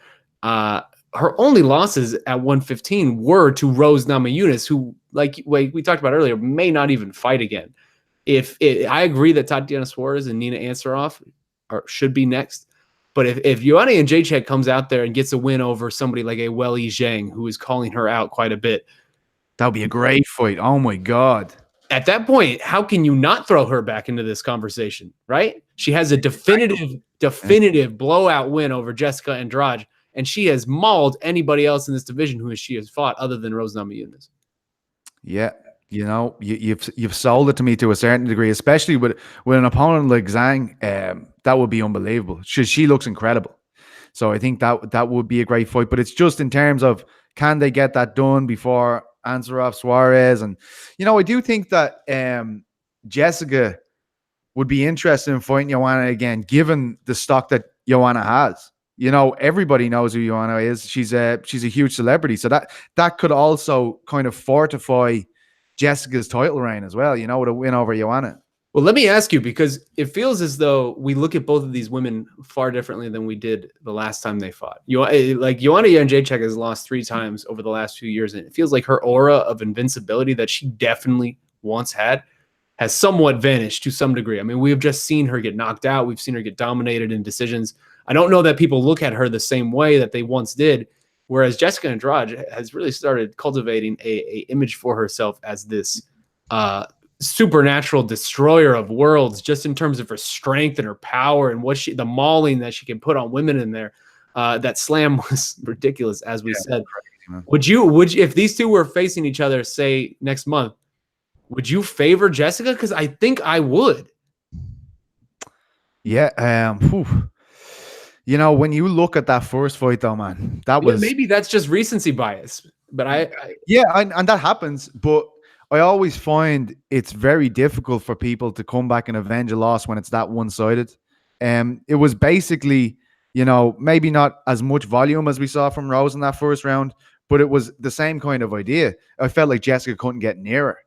Her only losses at 115 were to Rose Namajunas, who, like we talked about earlier, may not even fight again. I agree that Tatiana Suarez and Nina Ansaroff should be next. But if Joanna Jędrzejczyk comes out there and gets a win over somebody like a Weili Zhang, who is calling her out quite a bit, that would be a great fight. Oh my God. At that point, how can you not throw her back into this conversation, right? She has a definitive blowout win over Jessica Andrade, and she has mauled anybody else in this division who she has fought other than Rose Namajunas. Yeah. You know, you've sold it to me to a certain degree, especially with an opponent like Zhang. That would be unbelievable. She looks incredible. So I think that would be a great fight. But it's just in terms of, can they get that done before Ansaroff Suarez? And, you know, I do think that Jessica would be interested in fighting Joanna again, given the stock that Joanna has. You know, everybody knows who Joanna is. She's a huge celebrity. So that could also kind of fortify Jessica's title reign as well, you know, with a win over Joanna. Well, let me ask you, because it feels as though we look at both of these women far differently than we did the last time they fought. Like Joanna Jędrzejczyk has lost 3 times over the last few years, and it feels like her aura of invincibility that she definitely once had has somewhat vanished to some degree. I mean, we have just seen her get knocked out. We've seen her get dominated in decisions. I don't know that people look at her the same way that they once did. Whereas Jessica Andrade has really started cultivating a image for herself as this supernatural destroyer of worlds, just in terms of her strength and her power and the mauling that she can put on women in there. That slam was ridiculous, as we said. Crazy, would you, if these two were facing each other, say next month, would you favor Jessica? Because I think I would. Yeah. You know, when you look at that first fight, though, man, maybe that's just recency bias, but and that happens. But I always find it's very difficult for people to come back and avenge a loss when it's that one-sided. It was basically, you know, maybe not as much volume as we saw from Rose in that first round, but it was the same kind of idea. I felt like Jessica couldn't get near her.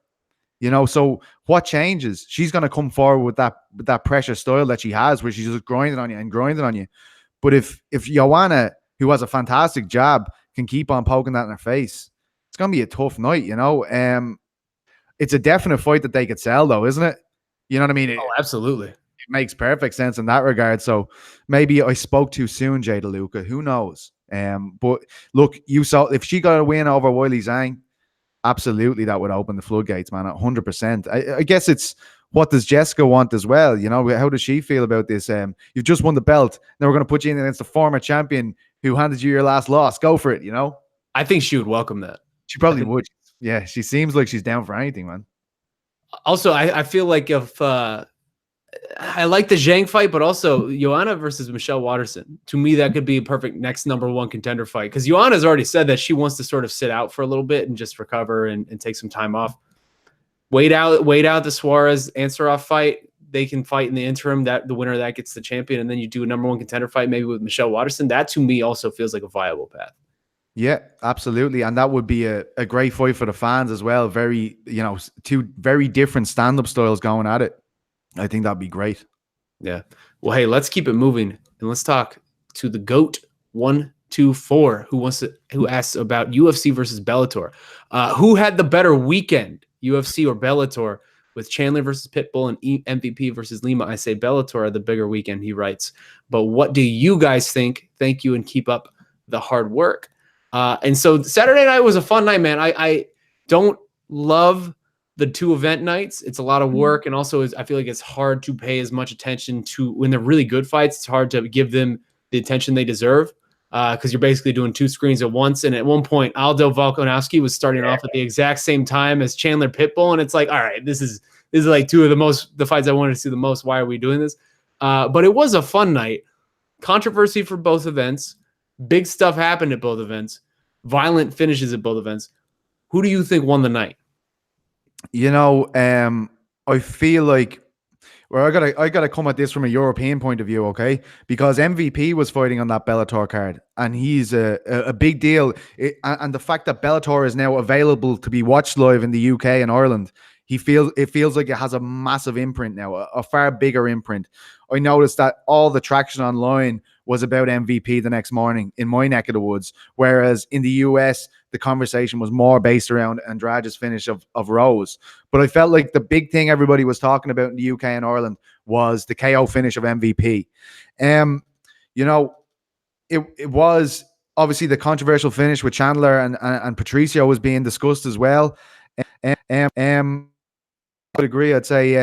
You know, so what changes? She's going to come forward with that pressure style that she has, where she's just grinding on you. But if Joanna, who has a fantastic jab, can keep on poking that in her face, it's going to be a tough night, you know. It's a definite fight that they could sell, though, isn't it? You know what I mean? Absolutely. It makes perfect sense in that regard. So maybe I spoke too soon, Jay DeLuca. Who knows? But look, you saw if she got a win over Weili Zhang, absolutely that would open the floodgates, man, 100%. I guess it's, what does Jessica want as well? You know, how does she feel about this? You've just won the belt. Now we're going to put you in against the former champion who handed you your last loss. Go for it, you know? I think she would welcome that. She probably would. Yeah, she seems like she's down for anything, man. Also, I feel like if I like the Zhang fight, but also Joanna versus Michelle Waterson. To me, that could be a perfect next #1 contender fight, because Joanna's already said that she wants to sort of sit out for a little bit and just recover and take some time off. Wait out the Suarez Ansaroff fight. They can fight in the interim. That the winner of that gets the champion, and then you do a #1 contender fight, maybe with Michelle Waterson. That to me also feels like a viable path. Yeah, absolutely. And that would be a great fight for the fans as well. Very, you know, 2 very different stand-up styles going at it. I think that'd be great. Yeah. Well, hey, let's keep it moving and let's talk to the GOAT 124 who asks about UFC versus Bellator. Who had the better weekend, UFC or Bellator? With Chandler versus Pitbull and MVP versus Lima, I say Bellator are the bigger weekend, he writes. But what do you guys think? Thank you, and keep up the hard work. And so Saturday night was a fun night, man. I don't love the 2 event nights. It's a lot of work, and also I feel like it's hard to pay as much attention to when they're really good fights. It's hard to give them the attention they deserve because you're basically doing 2 screens at once. And at one point, Aldo Volkanovski was starting off at the exact same time as Chandler Pitbull, and it's like, all right, this is like 2 of the fights I wanted to see the most. Why are we doing this? But it was a fun night. Controversy for both events. Big stuff happened at both events. Violent finishes at both events. Who do you think won the night? You know, I feel like I gotta come at this from a European point of view, okay? Because MVP was fighting on that Bellator card, and he's a big deal. And the fact that Bellator is now available to be watched live in the UK and Ireland, it feels like it has a massive imprint now, a far bigger imprint. I noticed that all the traction online was about MVP the next morning in my neck of the woods, whereas in the US, the conversation was more based around Andrade's finish of Rose. But I felt like the big thing everybody was talking about in the UK and Ireland was the KO finish of MVP. You know, it was obviously the controversial finish with Chandler and Patricio was being discussed as well. I would agree. I'd say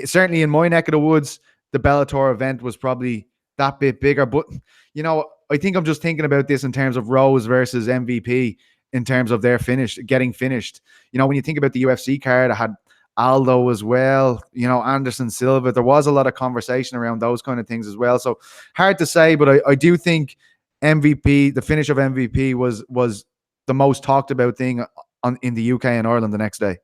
certainly in my neck of the woods, the Bellator event was probably that bit bigger. But, you know, I think I'm just thinking about this in terms of Rose versus MVP in terms of their getting finished. You know, when you think about the UFC card, I had Aldo as well, you know, Anderson Silva. There was a lot of conversation around those kind of things as well. So hard to say, but I do think MVP, the finish of MVP was the most talked about thing in the UK and Ireland the next day.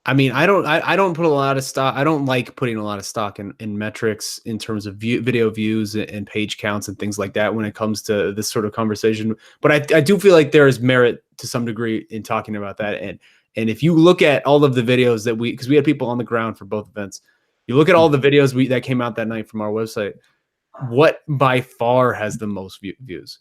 I mean, I don't put a lot of stock. I don't like putting a lot of stock in metrics in terms of video views and page counts and things like that when it comes to this sort of conversation. But I do feel like there is merit to some degree in talking about that. And if you look at all of the videos that because we had people on the ground for both events, you look at all the videos that came out that night from our website, what by far has the most views?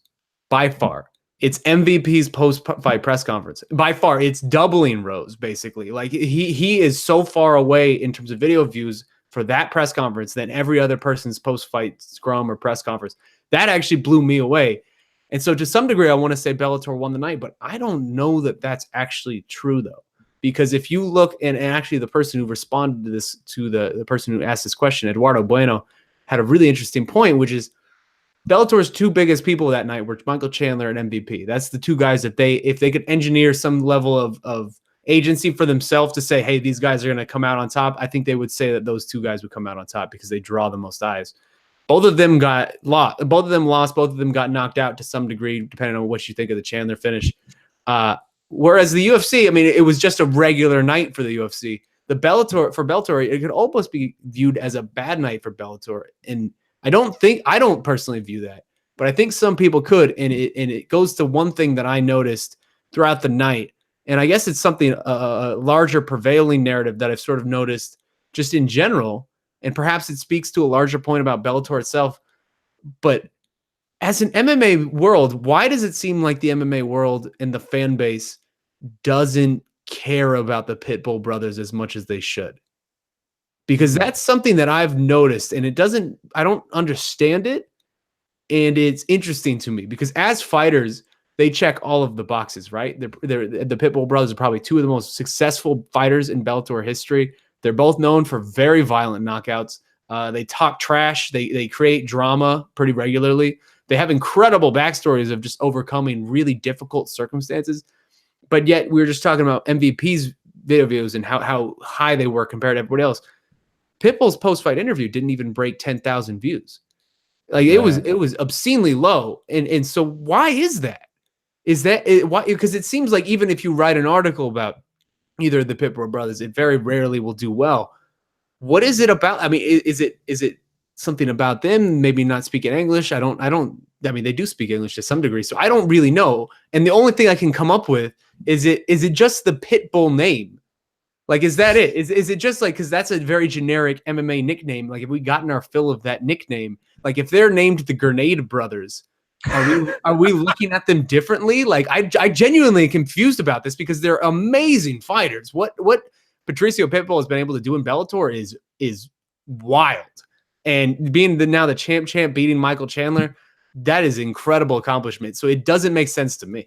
By far. It's MVP's post-fight press conference. By far, it's doubling Rose, basically. Like, he is so far away in terms of video views for that press conference than every other person's post-fight scrum or press conference. That actually blew me away. And so to some degree, I want to say Bellator won the night, but I don't know that that's actually true, though. Because if you look, and actually the person who responded to this, to the person who asked this question, Eduardo Bueno, had a really interesting point, which is, Bellator's 2 biggest people that night were Michael Chandler and MVP. That's the 2 guys that if they could engineer some level of agency for themselves to say, hey, these guys are going to come out on top, I think they would say that those 2 guys would come out on top because they draw the most eyes. Both of them got lost. Both of them lost. Both of them got knocked out to some degree, depending on what you think of the Chandler finish. Whereas the UFC, I mean, it was just a regular night for the UFC. For Bellator, it could almost be viewed as a bad night for Bellator. And I don't personally view that, but I think some people could. And it goes to one thing that I noticed throughout the night. And I guess it's something, a larger prevailing narrative that I've sort of noticed just in general. And perhaps it speaks to a larger point about Bellator itself. But as an MMA world, why does it seem like the MMA world and the fan base doesn't care about the Pitbull brothers as much as they should? Because that's something that I've noticed, and I don't understand it. And it's interesting to me because as fighters, they check all of the boxes, right? The Pitbull brothers are probably 2 of the most successful fighters in Bellator history. They're both known for very violent knockouts. They talk trash. They create drama pretty regularly. They have incredible backstories of just overcoming really difficult circumstances. But yet we were just talking about MVP's video views and how high they were compared to everybody else. Pitbull's post-fight interview didn't even break 10,000 views. Like it was obscenely low. And so why is that? Why? Because it seems like even if you write an article about either of the Pitbull brothers, it very rarely will do well. What is it about? I mean, is it something about them maybe not speaking English? I mean, they do speak English to some degree, so I don't really know. And the only thing I can come up with is it just the Pitbull name? Like, is that it? Is it just like, because that's a very generic MMA nickname. Like, have we gotten our fill of that nickname? Like, if they're named the Grenade Brothers, are we looking at them differently? Like, I genuinely am confused about this because they're amazing fighters. What Patricio Pitbull has been able to do in Bellator is wild. And being now the champ beating Michael Chandler, that is incredible accomplishment. So it doesn't make sense to me.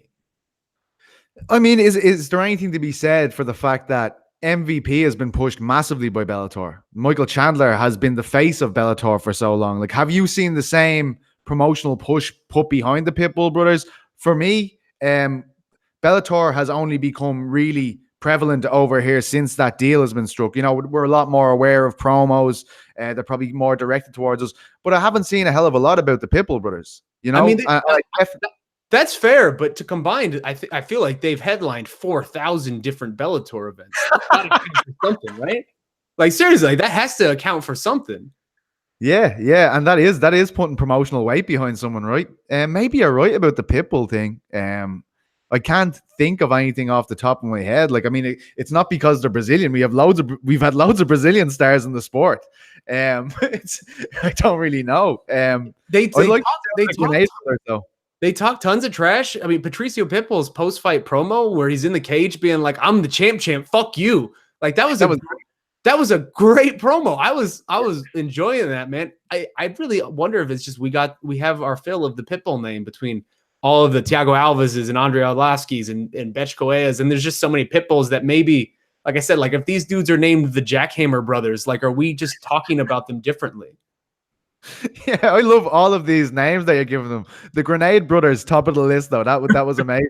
I mean, is there anything to be said for the fact that MVP has been pushed massively by Bellator. Michael Chandler has been the face of Bellator for so long. Like, have you seen the same promotional push put behind the Pitbull brothers? For me, Bellator has only become really prevalent over here since that deal has been struck. You know, we're a lot more aware of promos. They're probably more directed towards us. But I haven't seen a hell of a lot about the Pitbull brothers. You know, I mean, that's fair, but to combine, I feel like they've headlined 4,000 different Bellator events. That's gotta count for something, right? Like, seriously, that has to account for something. Yeah, and that is putting promotional weight behind someone, right? And maybe you're right about the Pitbull thing. I can't think of anything off the top of my head. Like, I mean, it's not because they're Brazilian. We've had loads of Brazilian stars in the sport. I don't really know. They talk tons of trash. I mean, Patricio Pitbull's post-fight promo where he's in the cage being like, "I'm the champ, fuck you." Like, that was a great promo. I was enjoying that, man. I really wonder if it's just we have our fill of the Pitbull name between all of the Thiago Alves's and Andre Arlovski's and Betch Coelhas, and there's just so many Pitbulls that maybe, like I said, like if these dudes are named the Jackhammer brothers, like, are we just talking about them differently? Yeah, I love all of these names that you're giving them. The Grenade brothers, top of the list though. That was amazing.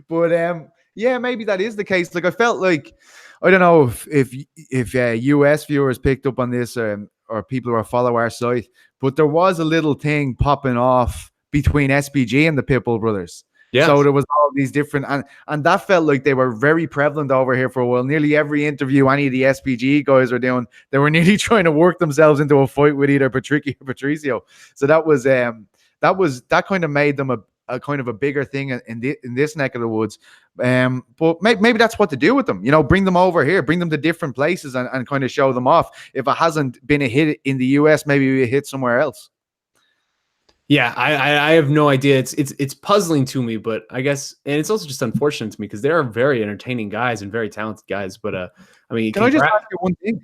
But yeah, maybe that is the case. Like, I felt like, I don't know if US viewers picked up on this or people who follow our site, but there was a little thing popping off between SBG and the Pitbull brothers. Yeah. So there was all these different, and that felt like they were very prevalent over here for a while. Nearly every interview any of the SBG guys were doing, they were nearly trying to work themselves into a fight with either Patricio. So that kind of made them a kind of a bigger thing in this neck of the woods. But maybe that's what to do with them. You know, bring them over here, bring them to different places and kind of show them off. If it hasn't been a hit in the US, maybe we hit somewhere else. Yeah, I have no idea. It's puzzling to me, but I guess, and it's also just unfortunate to me because they are very entertaining guys and very talented guys. But I mean, can I just ask you one thing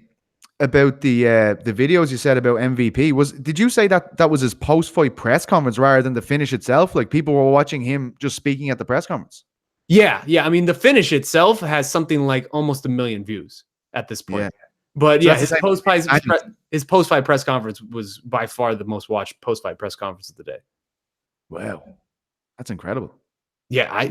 about the videos you said about MVP? Did you say that was his post-fight press conference rather than the finish itself? Like, people were watching him just speaking at the press conference? Yeah. I mean, the finish itself has something like almost 1 million views at this point. Yeah. But yeah, his post-fight press conference was by far the most watched post-fight press conference of the day. Wow, that's incredible. Yeah,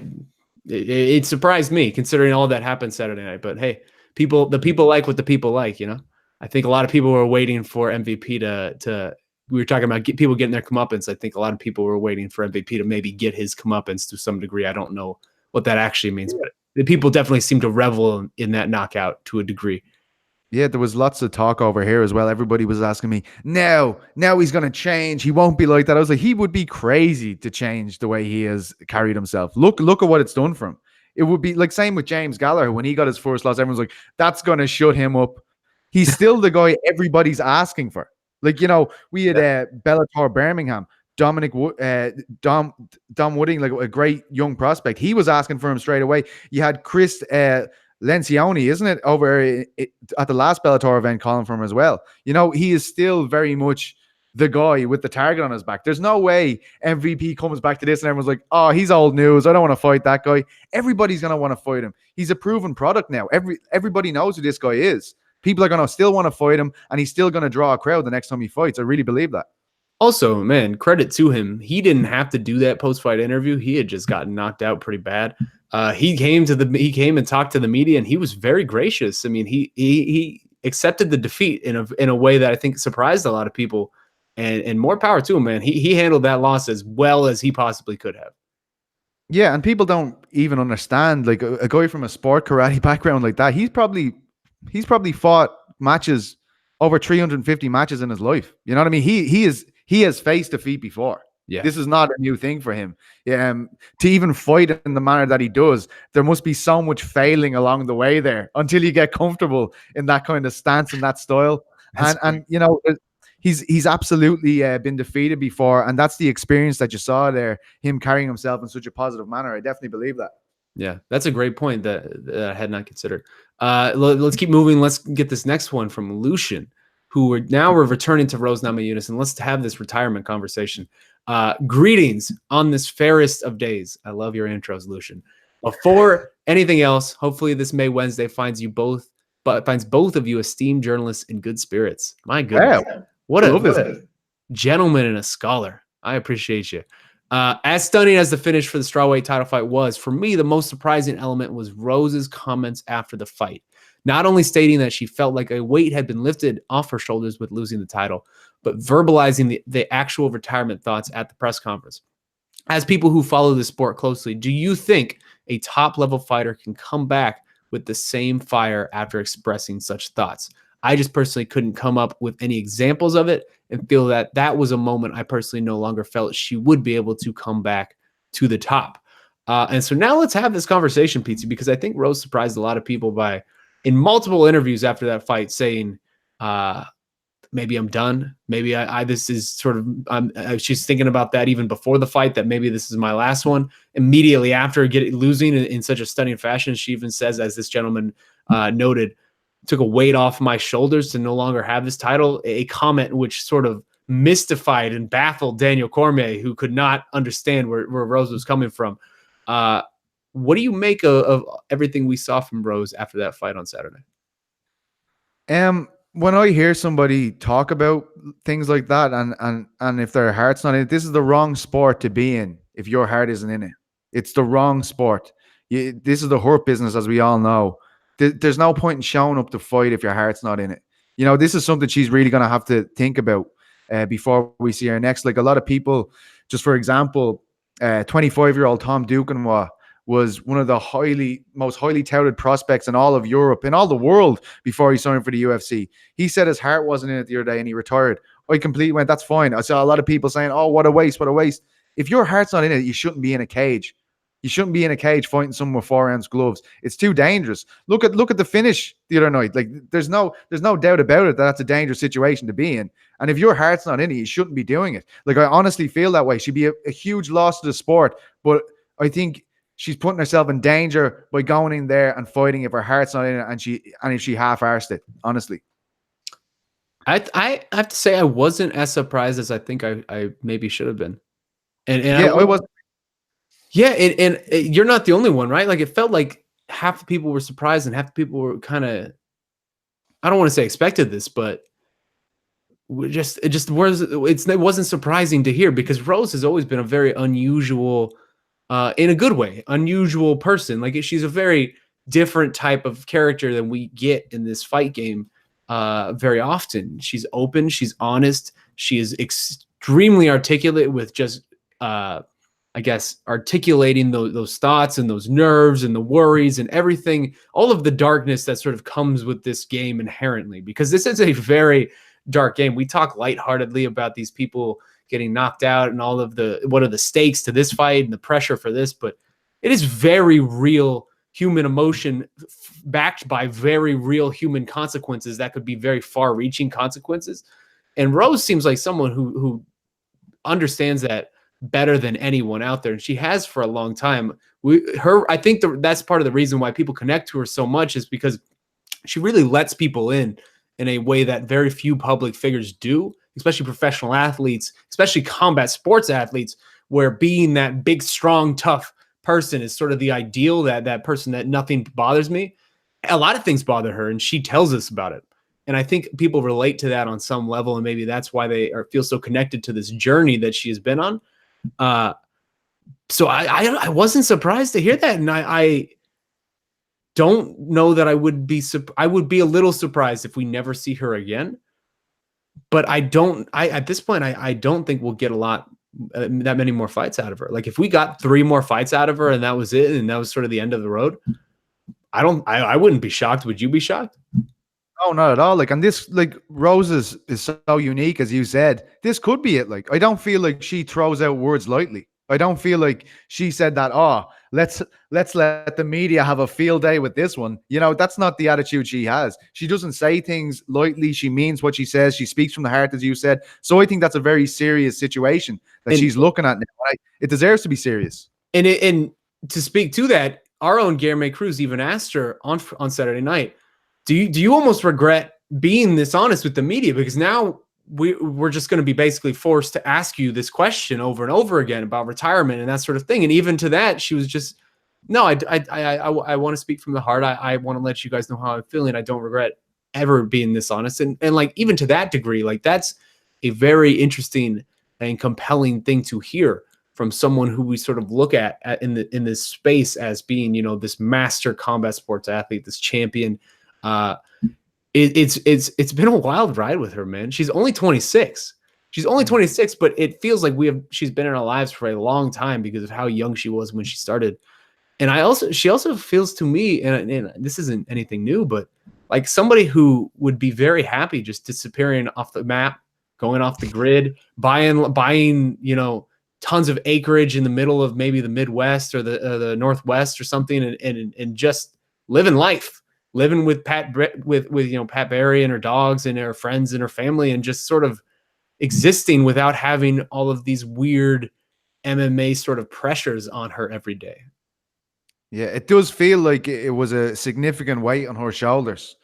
it surprised me considering all that happened Saturday night. But hey, the people like what the people like, you know. I think a lot of people were waiting for MVP to. We were talking about people getting their comeuppance. I think a lot of people were waiting for MVP to maybe get his comeuppance to some degree. I don't know what that actually means, but the people definitely seem to revel in that knockout to a degree. Yeah, there was lots of talk over here as well. Everybody was asking me, now he's going to change. He won't be like that. I was like, he would be crazy to change the way he has carried himself. Look at what it's done for him. It would be like same with James Gallagher. When he got his first loss, everyone's like, that's going to shut him up. He's still the guy everybody's asking for. Like, you know, we had Bellator Birmingham, Dom Wooding, like a great young prospect. He was asking for him straight away. You had Chris Lencioni, isn't it, over at the last Bellator event, calling for him as well. You know, he is still very much the guy with the target on his back. There's no way MVP comes back to this and everyone's like, oh, he's old news. I don't want to fight that guy. Everybody's going to want to fight him. He's a proven product now. Everybody knows who this guy is. People are going to still want to fight him, and he's still going to draw a crowd the next time he fights. I really believe that. Also, man, credit to him. He didn't have to do that post-fight interview. He had just gotten knocked out pretty bad. He came and talked to the media, and he was very gracious. I mean, he accepted the defeat in a way that I think surprised a lot of people, and more power to him, man. He handled that loss as well as he possibly could have. Yeah, and people don't even understand, like, a guy from a sport karate background like that. He's probably fought matches, over 350 matches in his life. You know what I mean? He has faced defeat before. Yeah, this is not a new thing for him. To even fight in the manner that he does, there must be so much failing along the way there until you get comfortable in that kind of stance and that style. And you know, he's absolutely been defeated before, and that's the experience that you saw there. Him carrying himself in such a positive manner. I definitely believe that. Yeah, that's a great point that I had not considered. Let's keep moving. Let's get this next one from Lucian, who we're returning to Rose Namajunas, and let's have this retirement conversation. Greetings on this fairest of days. I love your intros, Lucian. Before anything else, hopefully this May Wednesday finds you both but finds both of you esteemed journalists in good spirits. My goodness. Wow. What I a love this. gentleman and a scholar. I appreciate you. As stunning as the finish for the strawweight title fight was, for me, the most surprising element was Rose's comments after the fight. Not only stating that she felt like a weight had been lifted off her shoulders with losing the title, but verbalizing the actual retirement thoughts at the press conference. As people who follow the sport closely, do you think a top-level fighter can come back with the same fire after expressing such thoughts? I just personally couldn't come up with any examples of it and feel that that was a moment I personally no longer felt she would be able to come back to the top. And so now let's have this conversation, Petesy, because I think Rose surprised a lot of people by, in multiple interviews after that fight, saying, maybe I'm done. Maybe this is sort of, she's thinking about that even before the fight, that maybe this is my last one. Immediately after losing in such a stunning fashion, she even says, as this gentleman noted, took a weight off my shoulders to no longer have this title, a comment which sort of mystified and baffled Daniel Cormier, who could not understand where Rose was coming from. What do you make of everything we saw from Rose after that fight on Saturday? When I hear somebody talk about things like that, and if their heart's not in it, this is the wrong sport to be in if your heart isn't in it. It's the wrong sport. This is the hurt business, as we all know. There's no point in showing up to fight if your heart's not in it. You know, this is something she's really going to have to think about before we see her next. Like a lot of people, just for example, 25-year-old Tom Duquesnoy was one of the most highly touted prospects in all of Europe, in all the world, before he signed for the UFC. He said his heart wasn't in it the other day and he retired. I completely went, that's fine. I saw a lot of people saying, oh, what a waste, what a waste. If your heart's not in it, you shouldn't be in a cage. You shouldn't be in a cage fighting someone with 4-ounce gloves. It's too dangerous. Look at the finish the other night. Like there's no doubt about it that that's a dangerous situation to be in. And if your heart's not in it, you shouldn't be doing it. Like I honestly feel that way. She'd be a huge loss to the sport, but I think she's putting herself in danger by going in there and fighting if her heart's not in it and if she half-arsed it, honestly. I have to say I wasn't as surprised as I think I maybe should have been. And yeah, I was. Yeah, and you're not the only one, right? Like it felt like half the people were surprised and half the people were kind of, I don't want to say expected this, but it wasn't surprising to hear, because Rose has always been a very unusual, in a good way, unusual person. Like she's a very different type of character than we get in this fight game very often. She's open, she's honest, she is extremely articulate with just I guess articulating those thoughts and those nerves and the worries and everything, all of the darkness that sort of comes with this game inherently, because this is a very dark game. We talk lightheartedly about these people getting knocked out and all of what are the stakes to this fight and the pressure for this, but it is very real human emotion backed by very real human consequences that could be very far-reaching consequences. And Rose seems like someone who understands that better than anyone out there, and she has for a long time. I think that's part of the reason why people connect to her so much, is because she really lets people in a way that very few public figures do, especially professional athletes, especially combat sports athletes, where being that big, strong, tough person is sort of the ideal, that person that nothing bothers me. A lot of things bother her, and she tells us about it. And I think people relate to that on some level, and maybe that's why they feel so connected to this journey that she has been on. So I wasn't surprised to hear that, and I don't know that I would be a little surprised if we never see her again. But at this point I don't think we'll get that many more fights out of her. Like if we got 3 more fights out of her and that was it, and that was sort of the end of the road, I wouldn't be shocked. Would you be shocked? No, not at all. Like, and this, like, Rose is so unique, as you said. This could be it. Like, I don't feel like she throws out words lightly. I don't feel like she said that, let's let the media have a field day with this one. You know, that's not the attitude she has. She doesn't say things lightly. She means what she says. She speaks from the heart, as you said. So I think that's a very serious situation that she's looking at now. It deserves to be serious. And to speak to that, our own Guilherme Cruz even asked her on Saturday night, do you almost regret being this honest with the media? Because now we're just going to be basically forced to ask you this question over and over again about retirement and that sort of thing. And even to that, she was just No, I want to speak from the heart. I want to let you guys know how I'm feeling. I don't regret ever being this honest. And like, even to that degree, like that's a very interesting and compelling thing to hear from someone who we sort of look at in this space as being, you know, this master combat sports athlete, this champion. It's been a wild ride with her, man. She's only 26. She's only 26, but it feels like she's been in our lives for a long time because of how young she was when she started. And she also feels to me, and this isn't anything new, but like somebody who would be very happy just disappearing off the map, going off the grid, buying, you know, tons of acreage in the middle of maybe the Midwest or the Northwest or something, and just living life, living with with you know, Pat Barry and her dogs and her friends and her family, and just sort of existing without having all of these weird MMA sort of pressures on her every day. Yeah, it does feel like it was a significant weight on her shoulders.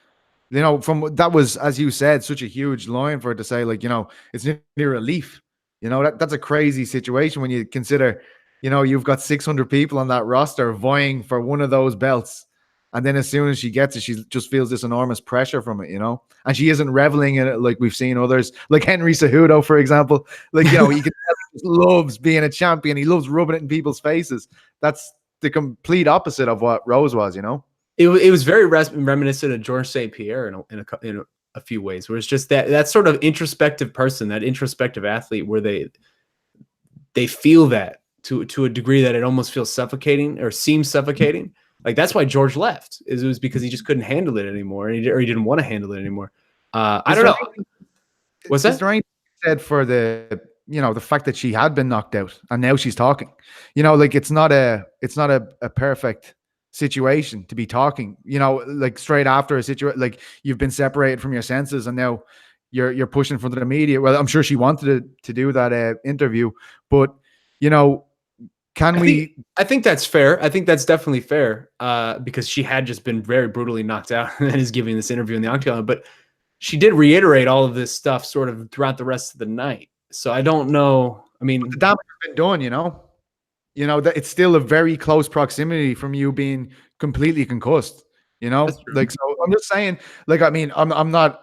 You know, from that was, as you said, such a huge line for her to say, like, you know, it's near relief. You know, that's a crazy situation when you consider, you know, you've got 600 people on that roster vying for one of those belts. And then as soon as she gets it, she just feels this enormous pressure from it, you know, and she isn't reveling in it like we've seen others, like Henry Cejudo, for example. Like, you know, he just loves being a champion. He loves rubbing it in people's faces. That's the complete opposite of what Rose was, you know. It was very reminiscent of Georges St. Pierre in a few ways, where it's just that sort of introspective person, that introspective athlete, where they feel that to a degree that it almost feels suffocating or seems suffocating. Like that's why George left. It was because he just couldn't handle it anymore, or he didn't want to handle it anymore. I don't know. What's that? Is there anything said for the, you know, the fact that she had been knocked out and now she's talking? You know, like it's not a perfect situation to be talking. You know, like straight after a situation, like you've been separated from your senses and now you're pushing for the media. Well, I'm sure she wanted to do that interview, but you know, I think that's fair. I think that's definitely fair because she had just been very brutally knocked out and is giving this interview in the octagon. But she did reiterate all of this stuff sort of throughout the rest of the night. So I don't know. I mean, the damage has been done, you know, that it's still a very close proximity from you being completely concussed. You know, like, so I'm just saying, like, I mean, I'm not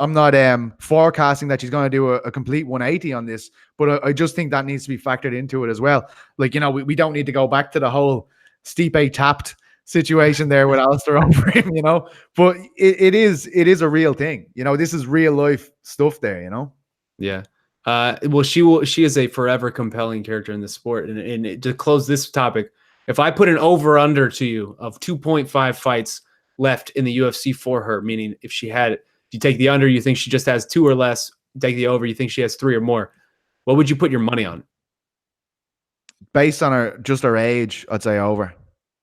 forecasting that she's going to do a complete 180 on this, but I just think that needs to be factored into it as well. Like, you know, we don't need to go back to the whole Stipe tapped situation there with Alistair over him, you know, but it is a real thing. You know, this is real life stuff there, you know? Yeah. Well, she is a forever compelling character in the sport. And to close this topic, if I put an over under to you of 2.5 fights left in the UFC for her, meaning if you take the under, you think she just has 2 or less, take the over, you think she has 3 or more, what would you put your money on? Based on her age, I'd say over.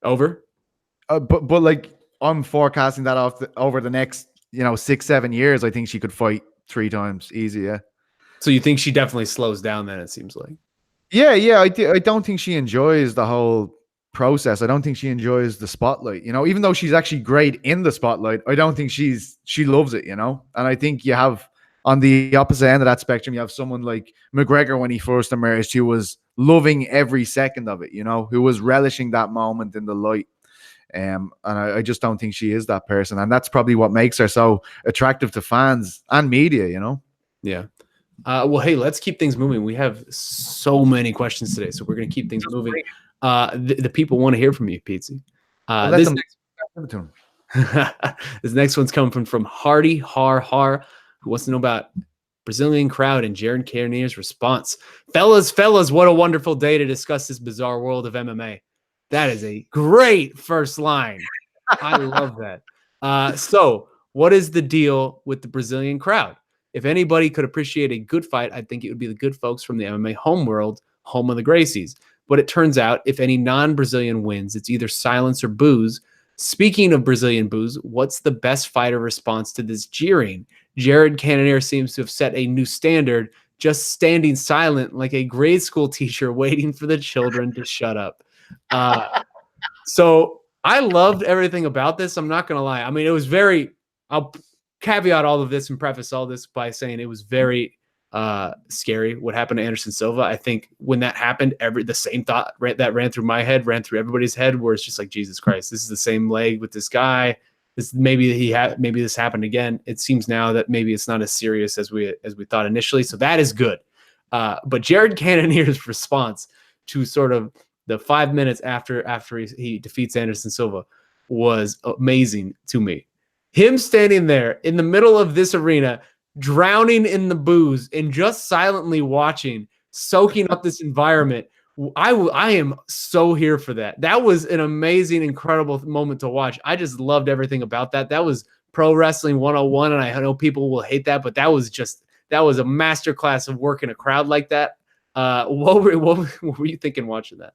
Over? But like, I'm forecasting that over the next, you know, 6-7 years, I think she could fight 3 times easy. Yeah. So you think she definitely slows down then, it seems like. Yeah. I don't think she enjoys the whole process. I don't think she enjoys the spotlight, you know, even though she's actually great in the spotlight. I don't think she loves it, you know. And I think you have on the opposite end of that spectrum, you have someone like McGregor when he first emerged, who was loving every second of it, you know, who was relishing that moment in the light. And I just don't think she is that person. And that's probably what makes her so attractive to fans and media, you know? Yeah. Well, hey, let's keep things moving. We have so many questions today, so we're going to keep things moving. The people want to hear from you, Petesy. This next one's coming from Hardy Har, who wants to know about Brazilian crowd and Jared Cannonier's response. Fellas, what a wonderful day to discuss this bizarre world of MMA. That is a great first line. I love that. So what is the deal with the Brazilian crowd? If anybody could appreciate a good fight, I think it would be the good folks from the MMA home world, home of the Gracies. But it turns out if any non-Brazilian wins, it's either silence or boos. Speaking of Brazilian boos, what's the best fighter response to this jeering? Jared Cannonier seems to have set a new standard, just standing silent like a grade school teacher waiting for the children to shut up. So I loved everything about this. I'm not going to lie. I mean, it was I'll caveat all of this and preface all this by saying it was very scary what happened to Anderson Silva. I think when that happened, the same thought that ran through my head ran through everybody's head, where it's just like, Jesus Christ, this is the same leg with this guy. Maybe this happened again. It seems now that maybe it's not as serious as we thought initially. So that is good. But Jared Cannonier's response to sort of the 5 minutes after he defeats Anderson Silva was amazing to me. Him standing there in the middle of this arena, drowning in the booze and just silently watching, soaking up this environment. I am so here for that. That was an amazing, incredible moment to watch. I just loved everything about that. That was pro wrestling 101, and I know people will hate that, but that was a masterclass of working a crowd like that. What were you thinking watching that?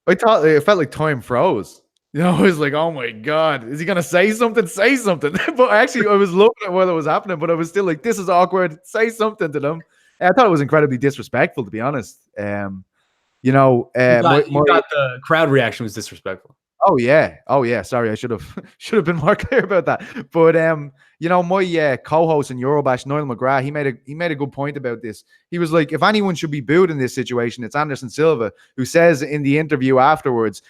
I thought it felt like time froze. I was like, oh my God, is he going to say something? Say something. But actually, I was looking at what was happening, but I was still like, this is awkward. Say something to them. I thought it was incredibly disrespectful, to be honest. You thought the crowd reaction was disrespectful. Oh yeah. Sorry, I should have been more clear about that. But my co-host in Eurobash, Niall McGrath, he made a good point about this. He was like, if anyone should be booed in this situation, it's Anderson Silva, who says in the interview afterwards,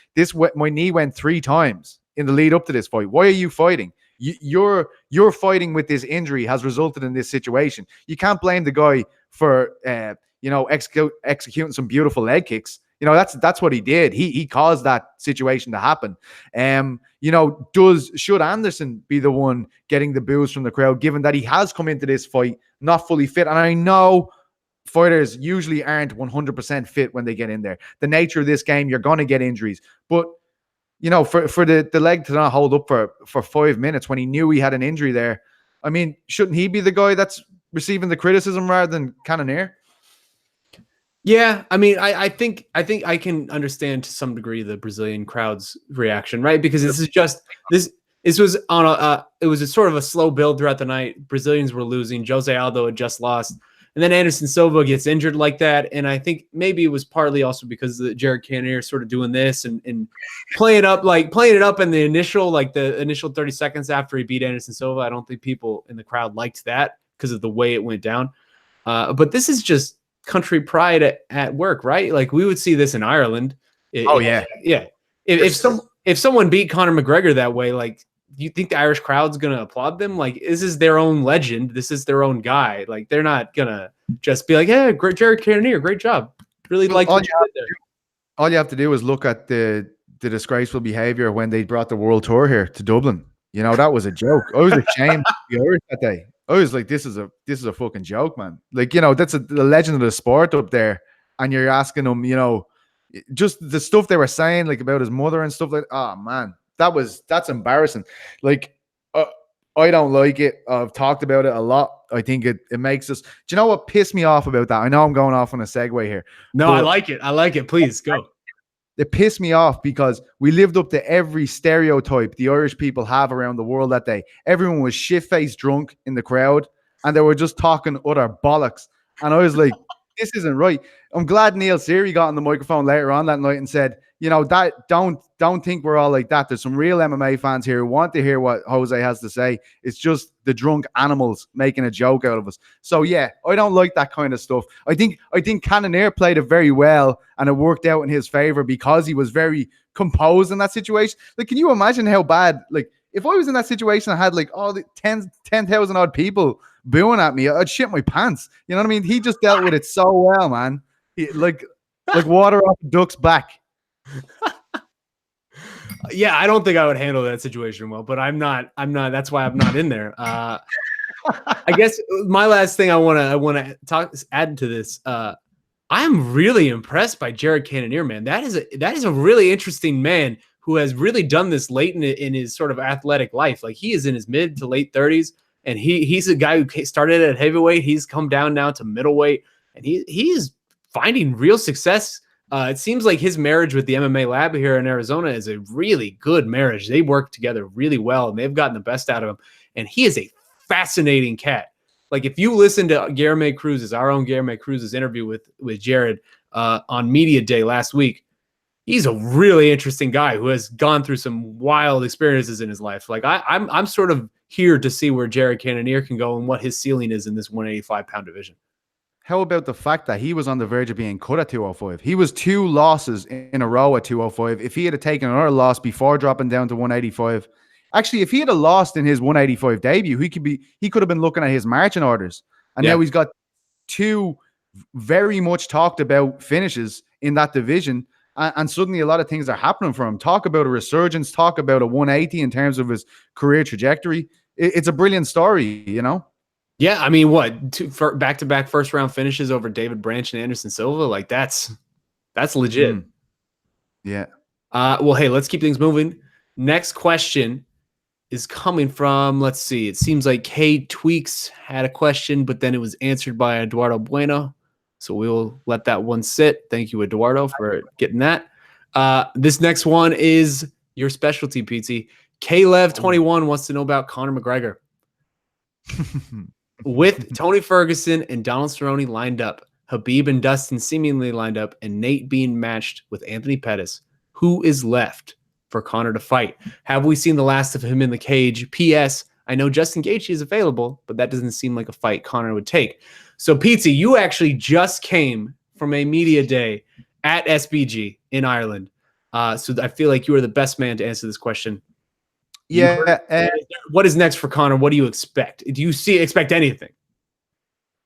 my knee went 3 times in the lead up to this fight. Why are you fighting? You're fighting with this injury has resulted in this situation. You can't blame the guy for executing some beautiful leg kicks. That's what he did. He caused that situation to happen. Should Anderson be the one getting the boos from the crowd, given that he has come into this fight not fully fit? And I know fighters usually aren't 100% fit when they get in there. The nature of this game, you're going to get injuries. But for the leg to not hold up for 5 minutes when he knew he had an injury there, I mean, shouldn't he be the guy that's receiving the criticism rather than Cannonier? Yeah, I mean, I think I can understand to some degree the Brazilian crowd's reaction, right? Because this was on it was a sort of a slow build throughout the night. Brazilians were losing. Jose Aldo had just lost, and then Anderson Silva gets injured like that. And I think maybe it was partly also because the Jared Cannonier sort of doing this and playing it up in the initial 30 seconds after he beat Anderson Silva. I don't think people in the crowd liked that because of the way it went down. But this is just country pride at work, right? Like we would see this in Ireland. Yeah. If someone beat Conor McGregor that way, like, do you think the Irish crowd's gonna applaud them? Like, this is their own legend. This is their own guy. Like, they're not gonna just be like, "Yeah, great, Jared Cannonier, great job." Really like all you have to do is look at the disgraceful behavior when they brought the world tour here to Dublin. That was a joke. I was ashamed to be Irish that day. I was like, this is a fucking joke, man. Like, that's the legend of the sport up there. And you're asking him, just the stuff they were saying, like about his mother and stuff like, oh man, that's embarrassing. Like, I don't like it. I've talked about it a lot. I think it makes us, do you know what pissed me off about that? I know I'm going off on a segue here. No, I like it. Please go. It pissed me off because we lived up to every stereotype the Irish people have around the world that day. Everyone was shit-faced drunk in the crowd, and they were just talking utter bollocks. And I was like, this isn't right. I'm glad Neil Seary got on the microphone later on that night and said, that don't think we're all like that. There's some real MMA fans here who want to hear what Jose has to say. It's just the drunk animals making a joke out of us. So yeah, I don't like that kind of stuff. I think Cannonier played it very well, and it worked out in his favor because he was very composed in that situation. Like, can you imagine how bad? Like, if I was in that situation, I had like all the 10,000 odd people booing at me, I'd shit my pants. You know what I mean? He just dealt with it so well, man. Like water off a duck's back. Yeah, I don't think I would handle that situation well, but I'm not. That's why I'm not in there. I guess my last thing I want to add to this. I'm really impressed by Jared Cannonier, man. That is a really interesting man who has really done this late in his sort of athletic life. Like, he is in his mid to late 30s, and he's a guy who started at heavyweight. He's come down now to middleweight, and he's finding real success. It seems like his marriage with the MMA lab here in Arizona is a really good marriage. They work together really well, and they've gotten the best out of him. And he is a fascinating cat. Like, if you listen to our own Guilherme Cruz's interview with Jared on Media Day last week, he's a really interesting guy who has gone through some wild experiences in his life. Like, I'm sort of here to see where Jared Cannonier can go and what his ceiling is in this 185-pound division. how about the fact that he was on the verge of being cut at 205? He was 2 losses in a row at 205. If he had taken another loss before dropping down to 185, actually, if he had lost in his 185 debut, he could have been looking at his marching orders. And now he's got 2 very much talked about finishes in that division. And suddenly a lot of things are happening for him. Talk about a resurgence, talk about a 180 in terms of his career trajectory. It's a brilliant story, you know? Yeah, I mean, what, 2 back-to-back first-round finishes over David Branch and Anderson Silva? Like, that's legit. Yeah. Well, hey, let's keep things moving. Next question is coming from, let's see, it seems like K Tweaks had a question, but then it was answered by Eduardo Bueno. So we'll let that one sit. Thank you, Eduardo, for getting that. This next one is your specialty, Petesy. K-Lev21 wants to know about Conor McGregor. With Tony Ferguson and Donald Cerrone lined up, Khabib and Dustin seemingly lined up, and Nate being matched with Anthony Pettis, who is left for Conor to fight? Have we seen the last of him in the cage? P.S. I know Justin Gaethje is available, but that doesn't seem like a fight Conor would take. So, Petesy, you actually just came from a media day at SBG in Ireland. So I feel like you are the best man to answer this question. Yeah. What is next for Conor? What do you expect? Do you expect anything?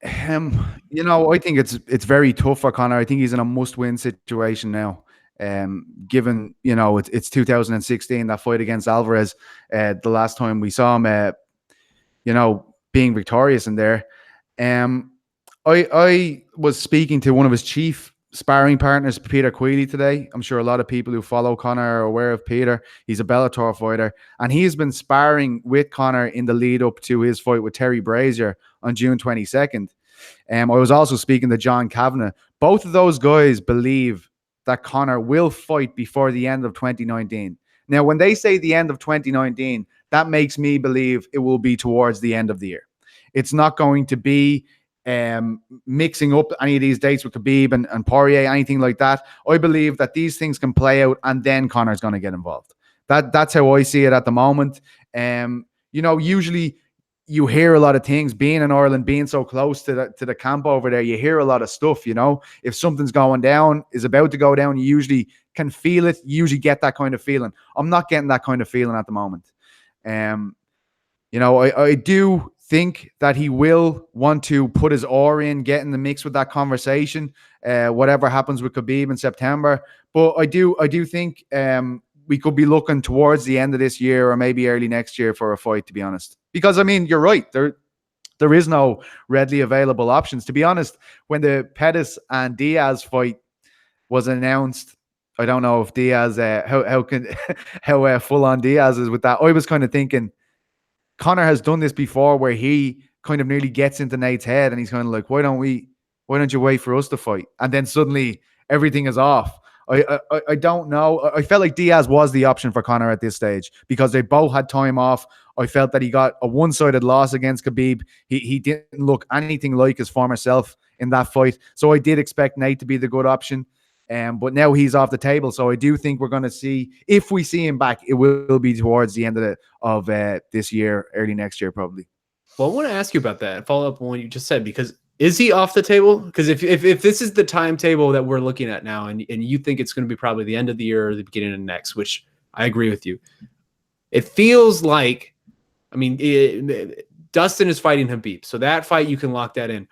You know, I think it's very tough for Conor. I think he's in a must-win situation now. Given, you know, it's 2016, that fight against Alvarez, the last time we saw him, you know, being victorious in there. I was speaking to one of his chief sparring partners, Peter Queally, today. I'm sure a lot of people who follow Conor are aware of Peter. He's a Bellator fighter, and he's been sparring with Conor in the lead up to his fight with Terry Brazier on June 22nd. I was also speaking to John Kavanagh. Both of those guys believe that Conor will fight before the end of 2019. Now, when they say the end of 2019, that makes me believe it will be towards the end of the year. It's not going to be mixing up any of these dates with Khabib and Poirier, anything like that. I believe that these things can play out, and then Conor's going to get involved. That's how I see it at the moment. You know, usually you hear a lot of things. Being in Ireland, being so close to the camp over there, you hear a lot of stuff. You know, if something's going down, is about to go down, you usually can feel it. You usually get that kind of feeling. I'm not getting that kind of feeling at the moment. You know, I do think that he will want to put his oar in, get in the mix with that conversation, whatever happens with Khabib in September. But I do think we could be looking towards the end of this year or maybe early next year for a fight, to be honest. Because, I mean, you're right. There is no readily available options. To be honest, when the Pettis and Diaz fight was announced, I don't know if Diaz, how full on Diaz is with that. I was kind of thinking, Conor has done this before where he kind of nearly gets into Nate's head and he's kind of like, why don't you wait for us to fight? And then suddenly everything is off. I don't know. I felt like Diaz was the option for Conor at this stage because they both had time off. I felt that he got a one-sided loss against Khabib. He didn't look anything like his former self in that fight. So I did expect Nate to be the good option. But now he's off the table. So I do think we're going to see, if we see him back, it will be towards the end of this year, early next year, probably. Well, I want to ask you about that. Follow up on what you just said, because is he off the table? Because if this is the timetable that we're looking at now, and you think it's going to be probably the end of the year or the beginning of next, which I agree with you, it feels like, I mean, Dustin is fighting Khabib, so that fight you can lock that in.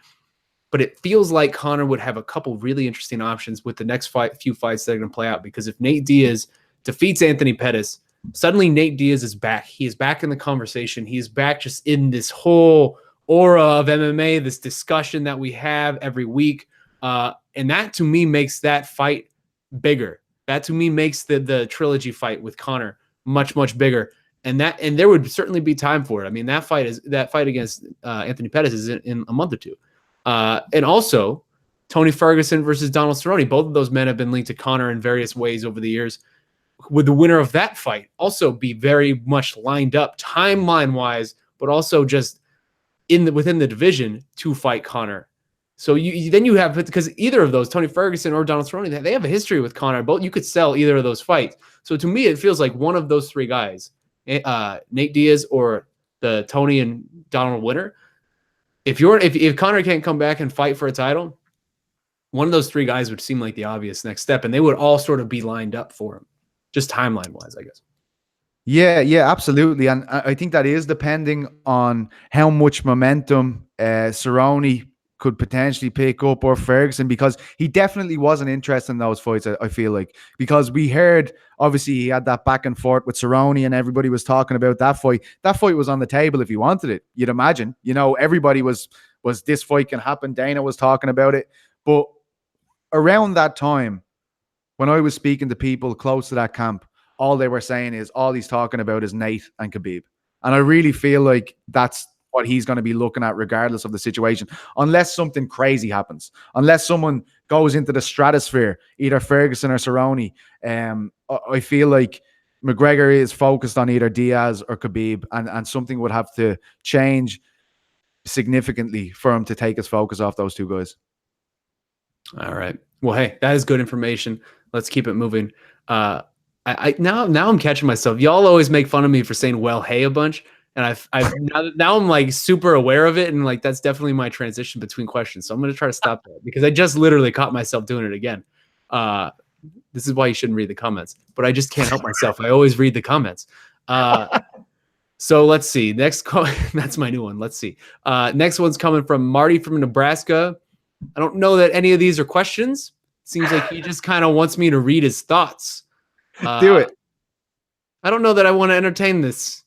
But it feels like Conor would have a couple really interesting options with the next few fights that are going to play out. Because if Nate Diaz defeats Anthony Pettis, suddenly Nate Diaz is back. He is back in the conversation. He is back just in this whole aura of MMA, this discussion that we have every week. And that, to me, makes that fight bigger. That, to me, makes the trilogy fight with Conor much, much bigger. And there would certainly be time for it. I mean, that fight against Anthony Pettis is in a month or two. And also, Tony Ferguson versus Donald Cerrone. Both of those men have been linked to Conor in various ways over the years. Would the winner of that fight also be very much lined up timeline-wise, but also just within the division to fight Conor? So then you have, because either of those, Tony Ferguson or Donald Cerrone, they have a history with Conor. Both, you could sell either of those fights. So to me, it feels like one of those three guys, Nate Diaz or the Tony and Donald winner, if Conor can't come back and fight for a title, one of those three guys would seem like the obvious next step, and they would all sort of be lined up for him, just timeline wise, I guess. Yeah, absolutely. And I think that is depending on how much momentum Cerrone could potentially pick up, or Ferguson, because he definitely wasn't interested in those fights, I feel like. Because we heard, obviously, he had that back and forth with Cerrone and everybody was talking about that fight. That fight was on the table if he wanted it, you'd imagine. Everybody was this fight can happen. Dana was talking about it. But around that time, when I was speaking to people close to that camp, all they were saying is all he's talking about is Nate and Khabib. And I really feel like that's what he's going to be looking at regardless of the situation, unless something crazy happens, unless someone goes into the stratosphere, either Ferguson or Cerrone. I feel like McGregor is focused on either Diaz or Khabib, and something would have to change significantly for him to take his focus off those two guys. All right. Well, hey, that is good information. Let's keep it moving. Now I'm catching myself. Y'all always make fun of me for saying "well, hey" a bunch, and now I'm like super aware of it, and like that's definitely my transition between questions. So I'm gonna try to stop that because I just literally caught myself doing it again. This is why you shouldn't read the comments, but I just can't help myself. I always read the comments. So let's see. That's my new one. Let's see. Next one's coming from Marty from Nebraska. I don't know that any of these are questions. Seems like he just kind of wants me to read his thoughts. Do it. I don't know that I want to entertain this.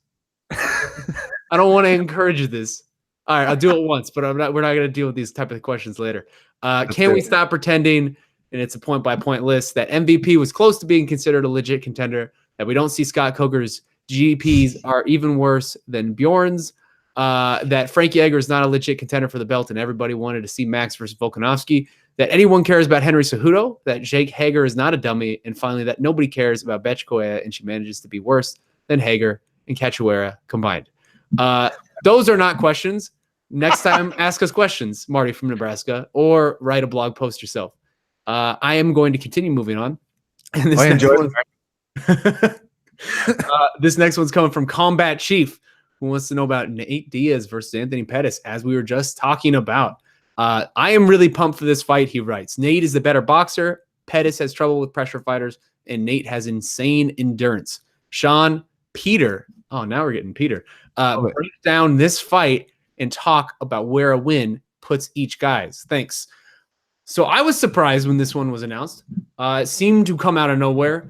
I don't want to encourage this. All right, I'll do it once, but we're not going to deal with these type of questions later. Can we stop pretending, and it's a point-by-point list, that MVP was close to being considered a legit contender, that we don't see Scott Coker's GPs are even worse than Bjorn's, that Frankie Edgar is not a legit contender for the belt, and everybody wanted to see Max versus Volkanovski, that anyone cares about Henry Cejudo, that Jake Hager is not a dummy, and finally that nobody cares about Bethe Correia, and she manages to be worse than Hager and Cachoeira combined. Those are not questions. Next time, ask us questions, Marty from Nebraska, or write a blog post yourself. I am going to continue moving on. And this I enjoyed it. This next one's coming from Combat Chief, who wants to know about Nate Diaz versus Anthony Pettis, as we were just talking about. I am really pumped for this fight, he writes. Nate is the better boxer. Pettis has trouble with pressure fighters, and Nate has insane endurance. Shaun, Peter. Oh, now we're getting Peter. Break down this fight and talk about where a win puts each guys. Thanks. So I was surprised when this one was announced. It seemed to come out of nowhere.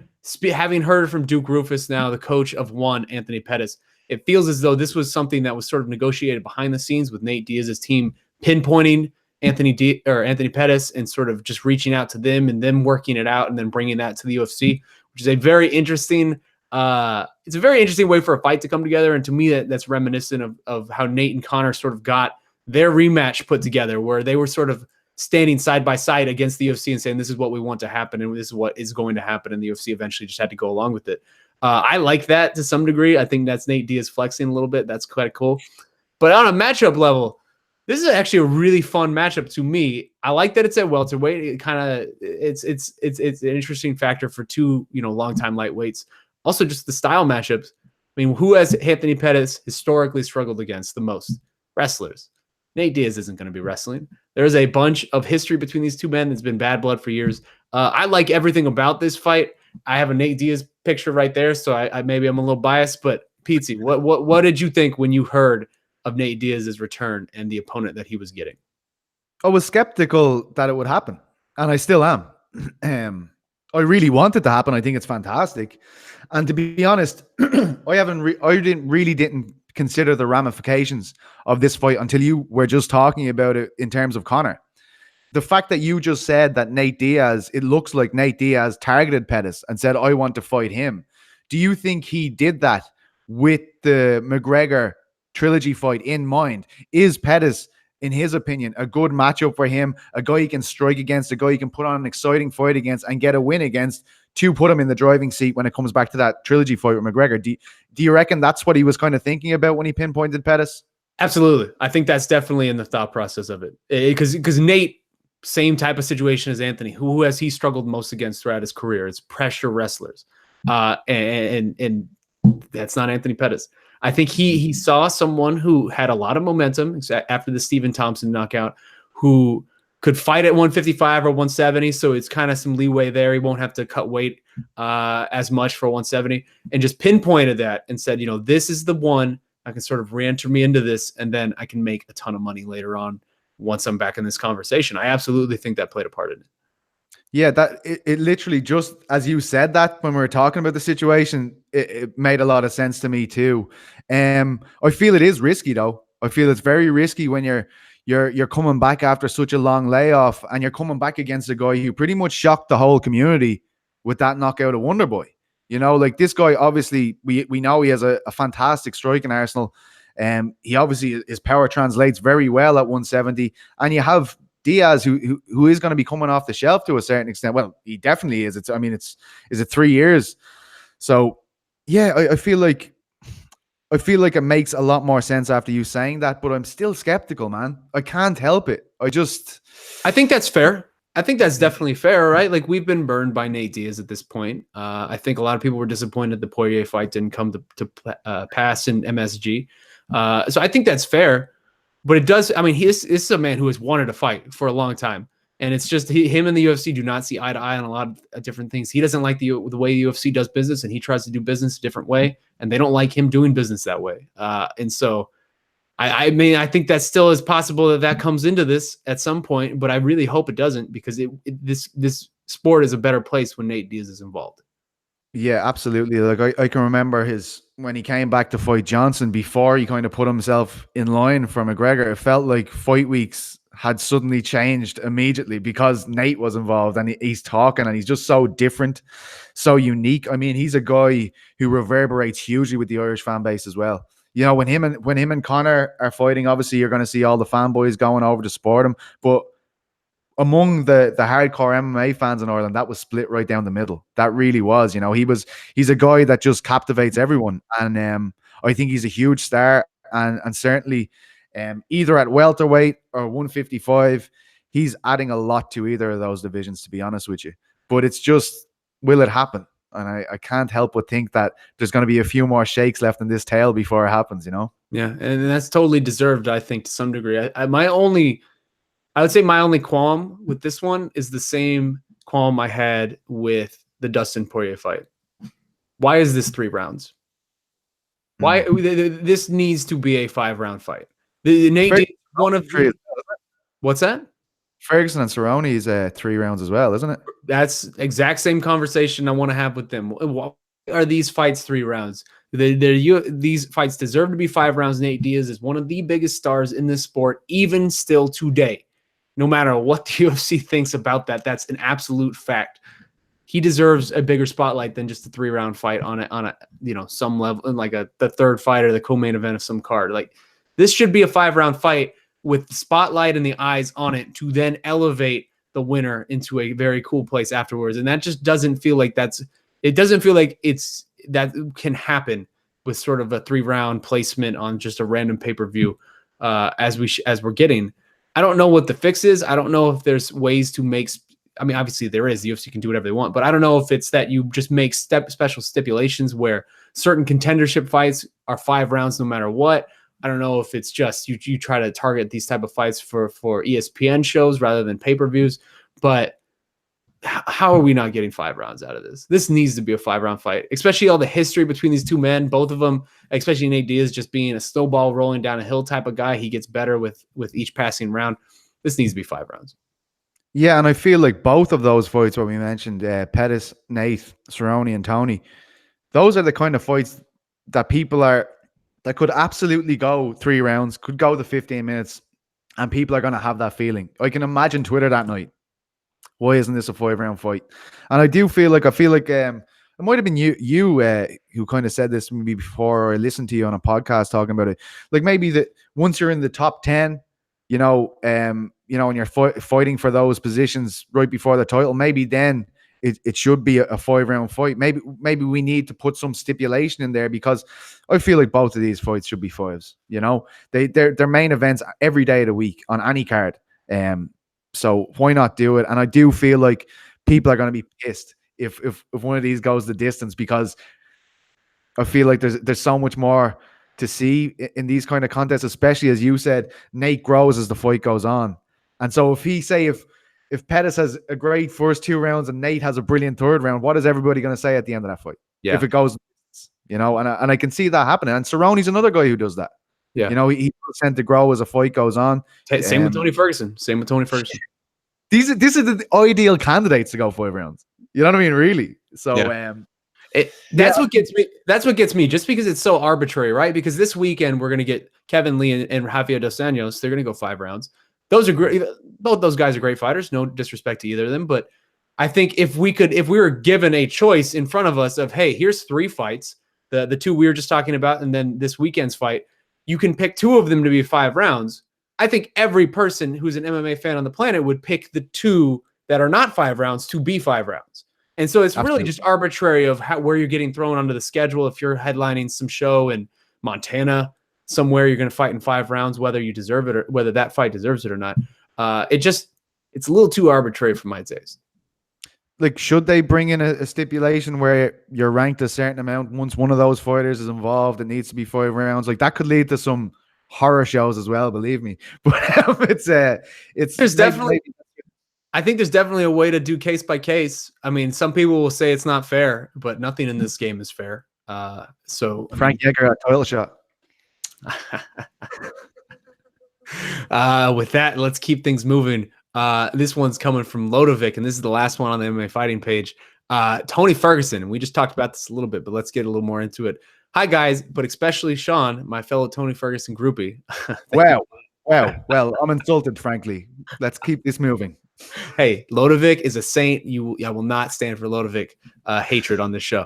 Having heard from Duke Rufus, now the coach of one, Anthony Pettis, it feels as though this was something that was sort of negotiated behind the scenes with Nate Diaz's team pinpointing Anthony Pettis and sort of just reaching out to them and them working it out and then bringing that to the UFC, which is a very interesting. It's a very interesting way for a fight to come together, and to me, that's reminiscent of how Nate and Conor sort of got their rematch put together, where they were sort of standing side by side against the UFC and saying, "This is what we want to happen, and this is what is going to happen." And the UFC eventually just had to go along with it. I like that to some degree. I think that's Nate Diaz flexing a little bit. That's quite cool. But on a matchup level, this is actually a really fun matchup to me. I like that it's at welterweight. It kind of it's an interesting factor for two longtime lightweights. Also, just the style matchups. I mean, who has Anthony Pettis historically struggled against the most? Wrestlers. Nate Diaz isn't going to be wrestling. There's a bunch of history between these two men. It's been bad blood for years. I like everything about this fight. I have a Nate Diaz picture right there, so I maybe I'm a little biased. But Petesy, what did you think when you heard of Nate Diaz's return and the opponent that he was getting? I was skeptical that it would happen, and I still am. I really want it to happen. I think it's fantastic. And to be honest, I didn't consider the ramifications of this fight until you were just talking about it in terms of Conor. The fact that you just said that it looks like Nate Diaz targeted Pettis and said, "I want to fight him." Do you think he did that with the McGregor trilogy fight in mind? Is Pettis, in his opinion, a good matchup for him, a guy he can strike against, a guy he can put on an exciting fight against and get a win against to put him in the driving seat when it comes back to that trilogy fight with McGregor? Do you reckon that's what he was kind of thinking about when he pinpointed Pettis? Absolutely. I think that's definitely in the thought process of it. Because Nate, same type of situation as Anthony. Who has he struggled most against throughout his career? It's pressure wrestlers. And that's not Anthony Pettis. I think he saw someone who had a lot of momentum after the Stephen Thompson knockout, who could fight at 155 or 170. So it's kind of some leeway there. He won't have to cut weight as much for 170, and just pinpointed that and said, this is the one I can sort of re-enter me into this, and then I can make a ton of money later on once I'm back in this conversation. I absolutely think that played a part in it. Yeah, that it literally, just as you said that when we were talking about the situation, it made a lot of sense to me too. I feel it is risky though. I feel it's very risky when you're coming back after such a long layoff, and you're coming back against a guy who pretty much shocked the whole community with that knockout of Wonderboy. Like this guy, obviously, we know he has a fantastic striking arsenal. He obviously, his power translates very well at 170, and you have Diaz, who is going to be coming off the shelf to a certain extent. Well, he definitely is. Is it 3 years? So yeah, I feel like it makes a lot more sense after you saying that, but I'm still skeptical, man. I can't help it. I think that's fair. I think that's definitely fair, right? Like, we've been burned by Nate Diaz at this point. I think a lot of people were disappointed the Poirier fight didn't come to pass in MSG. So I think that's fair. But it does. I mean, this is a man who has wanted to fight for a long time, and it's just him and the UFC do not see eye to eye on a lot of different things. He doesn't like the way the UFC does business, and he tries to do business a different way, and they don't like him doing business that way. And so, I mean, I think that still is possible that comes into this at some point, but I really hope it doesn't, because this sport is a better place when Nate Diaz is involved. Yeah, absolutely. Like I can remember when he came back to fight Johnson, before he kind of put himself in line for McGregor, it felt like fight weeks had suddenly changed immediately because Nate was involved, and he's talking, and he's just so different, so unique. I mean, he's a guy who reverberates hugely with the Irish fan base as well. When him and Conor are fighting, obviously you're going to see all the fanboys going over to support him, but among the hardcore MMA fans in Ireland, that was split right down the middle. That really was. He's a guy that just captivates everyone, and I think he's a huge star, and certainly either at welterweight or 155, he's adding a lot to either of those divisions, to be honest with you. But it's just, will it happen? And I can't help but think that there's going to be a few more shakes left in this tail before it happens. Yeah, and that's totally deserved, I think, to some degree. I would say my only qualm with this one is the same qualm I had with the Dustin Poirier fight. Why is this 3 rounds? Why this needs to be a 5-round fight? Nate, one of the, what's that? Ferguson and Cerrone is 3 rounds as well, isn't it? That's exact same conversation I want to have with them. Why are these fights 3 rounds? These fights deserve to be 5 rounds. Nate Diaz is one of the biggest stars in this sport, even still today. No matter what the UFC thinks about that, that's an absolute fact. He deserves a bigger spotlight than just a 3-round fight on a some level, like the third fight or the co-main event of some card. Like, this should be a 5-round fight with the spotlight and the eyes on it to then elevate the winner into a very cool place afterwards. And that just doesn't feel like that can happen with sort of a 3-round placement on just a random pay-per-view as we're getting. I don't know what the fix is. I don't know if there's ways to make. I mean, obviously there is. The UFC can do whatever they want, but I don't know if it's that you just make special stipulations where certain contendership fights are 5 rounds no matter what. I don't know if it's just you try to target these type of fights for ESPN shows rather than pay-per-views. But how are we not getting 5 rounds out of this? This needs to be a 5-round fight, especially all the history between these two men. Both of them, especially Nate Diaz, just being a snowball rolling down a hill type of guy. He gets better with each passing round. This needs to be 5 rounds. Yeah, and I feel like both of those fights, what we mentioned, Pettis, Nate, Cerrone, and Tony, those are the kind of fights that that could absolutely go 3 rounds, could go the 15 minutes, and people are going to have that feeling. I can imagine Twitter that night. Why isn't this a 5-round fight? And I feel like it might have been you who kind of said this to me before, or I listened to you on a podcast talking about it. Like, maybe that once you're in the top 10, and you're fighting for those positions right before the title, maybe then it should be a 5-round fight. Maybe we need to put some stipulation in there, because I feel like both of these fights should be 5s. They're main events every day of the week on any card. So why not do it? And I do feel like people are going to be pissed if one of these goes the distance, because I feel like there's so much more to see in these kind of contests, especially as you said, Nate grows as the fight goes on. And so if Pettis has a great first 2 rounds and Nate has a brilliant third round, what is everybody going to say at the end of that fight? Yeah. If it goes, and I can see that happening. And Cerrone's another guy who does that. Yeah. He tends to grow as a fight goes on. Same with Tony Ferguson. These are the ideal candidates to go 5 rounds. You know what I mean? Really. So that's what gets me. That's what gets me. Just because it's so arbitrary, right? Because this weekend we're going to get Kevin Lee and Rafael dos Anjos. They're going to go 5 rounds. Those are great. Both those guys are great fighters. No disrespect to either of them, but I think if we were given a choice in front of us of, hey, here's 3 fights, the 2 we were just talking about, and then this weekend's fight, you can pick 2 of them to be 5 rounds. I think every person who's an MMA fan on the planet would pick the 2 that are not 5 rounds to be 5 rounds. And so it's really just arbitrary of where you're getting thrown onto the schedule. If you're headlining some show in Montana, somewhere you're going to fight in 5 rounds, whether you deserve it or whether that fight deserves it or not. It's a little too arbitrary for my taste. Like, should they bring in a stipulation where you're ranked a certain amount once one of those fighters is involved? It needs to be 5 rounds. Like, that could lead to some horror shows as well, believe me. But there's definitely, I think there's definitely a way to do case by case. I mean, some people will say it's not fair, but nothing in this game is fair. Frankie Edgar, a toilet shot. With that, let's keep things moving. This one's coming from Lodovic, and this is the last one on the MMA fighting page. Tony Ferguson. We just talked about this a little bit, but let's get a little more into it. Hi, guys, but especially Shaun, my fellow Tony Ferguson groupie. Wow. Well, I'm insulted, frankly. Let's keep this moving. Hey, Lodovic is a saint. I will not stand for Lodovic hatred on this show.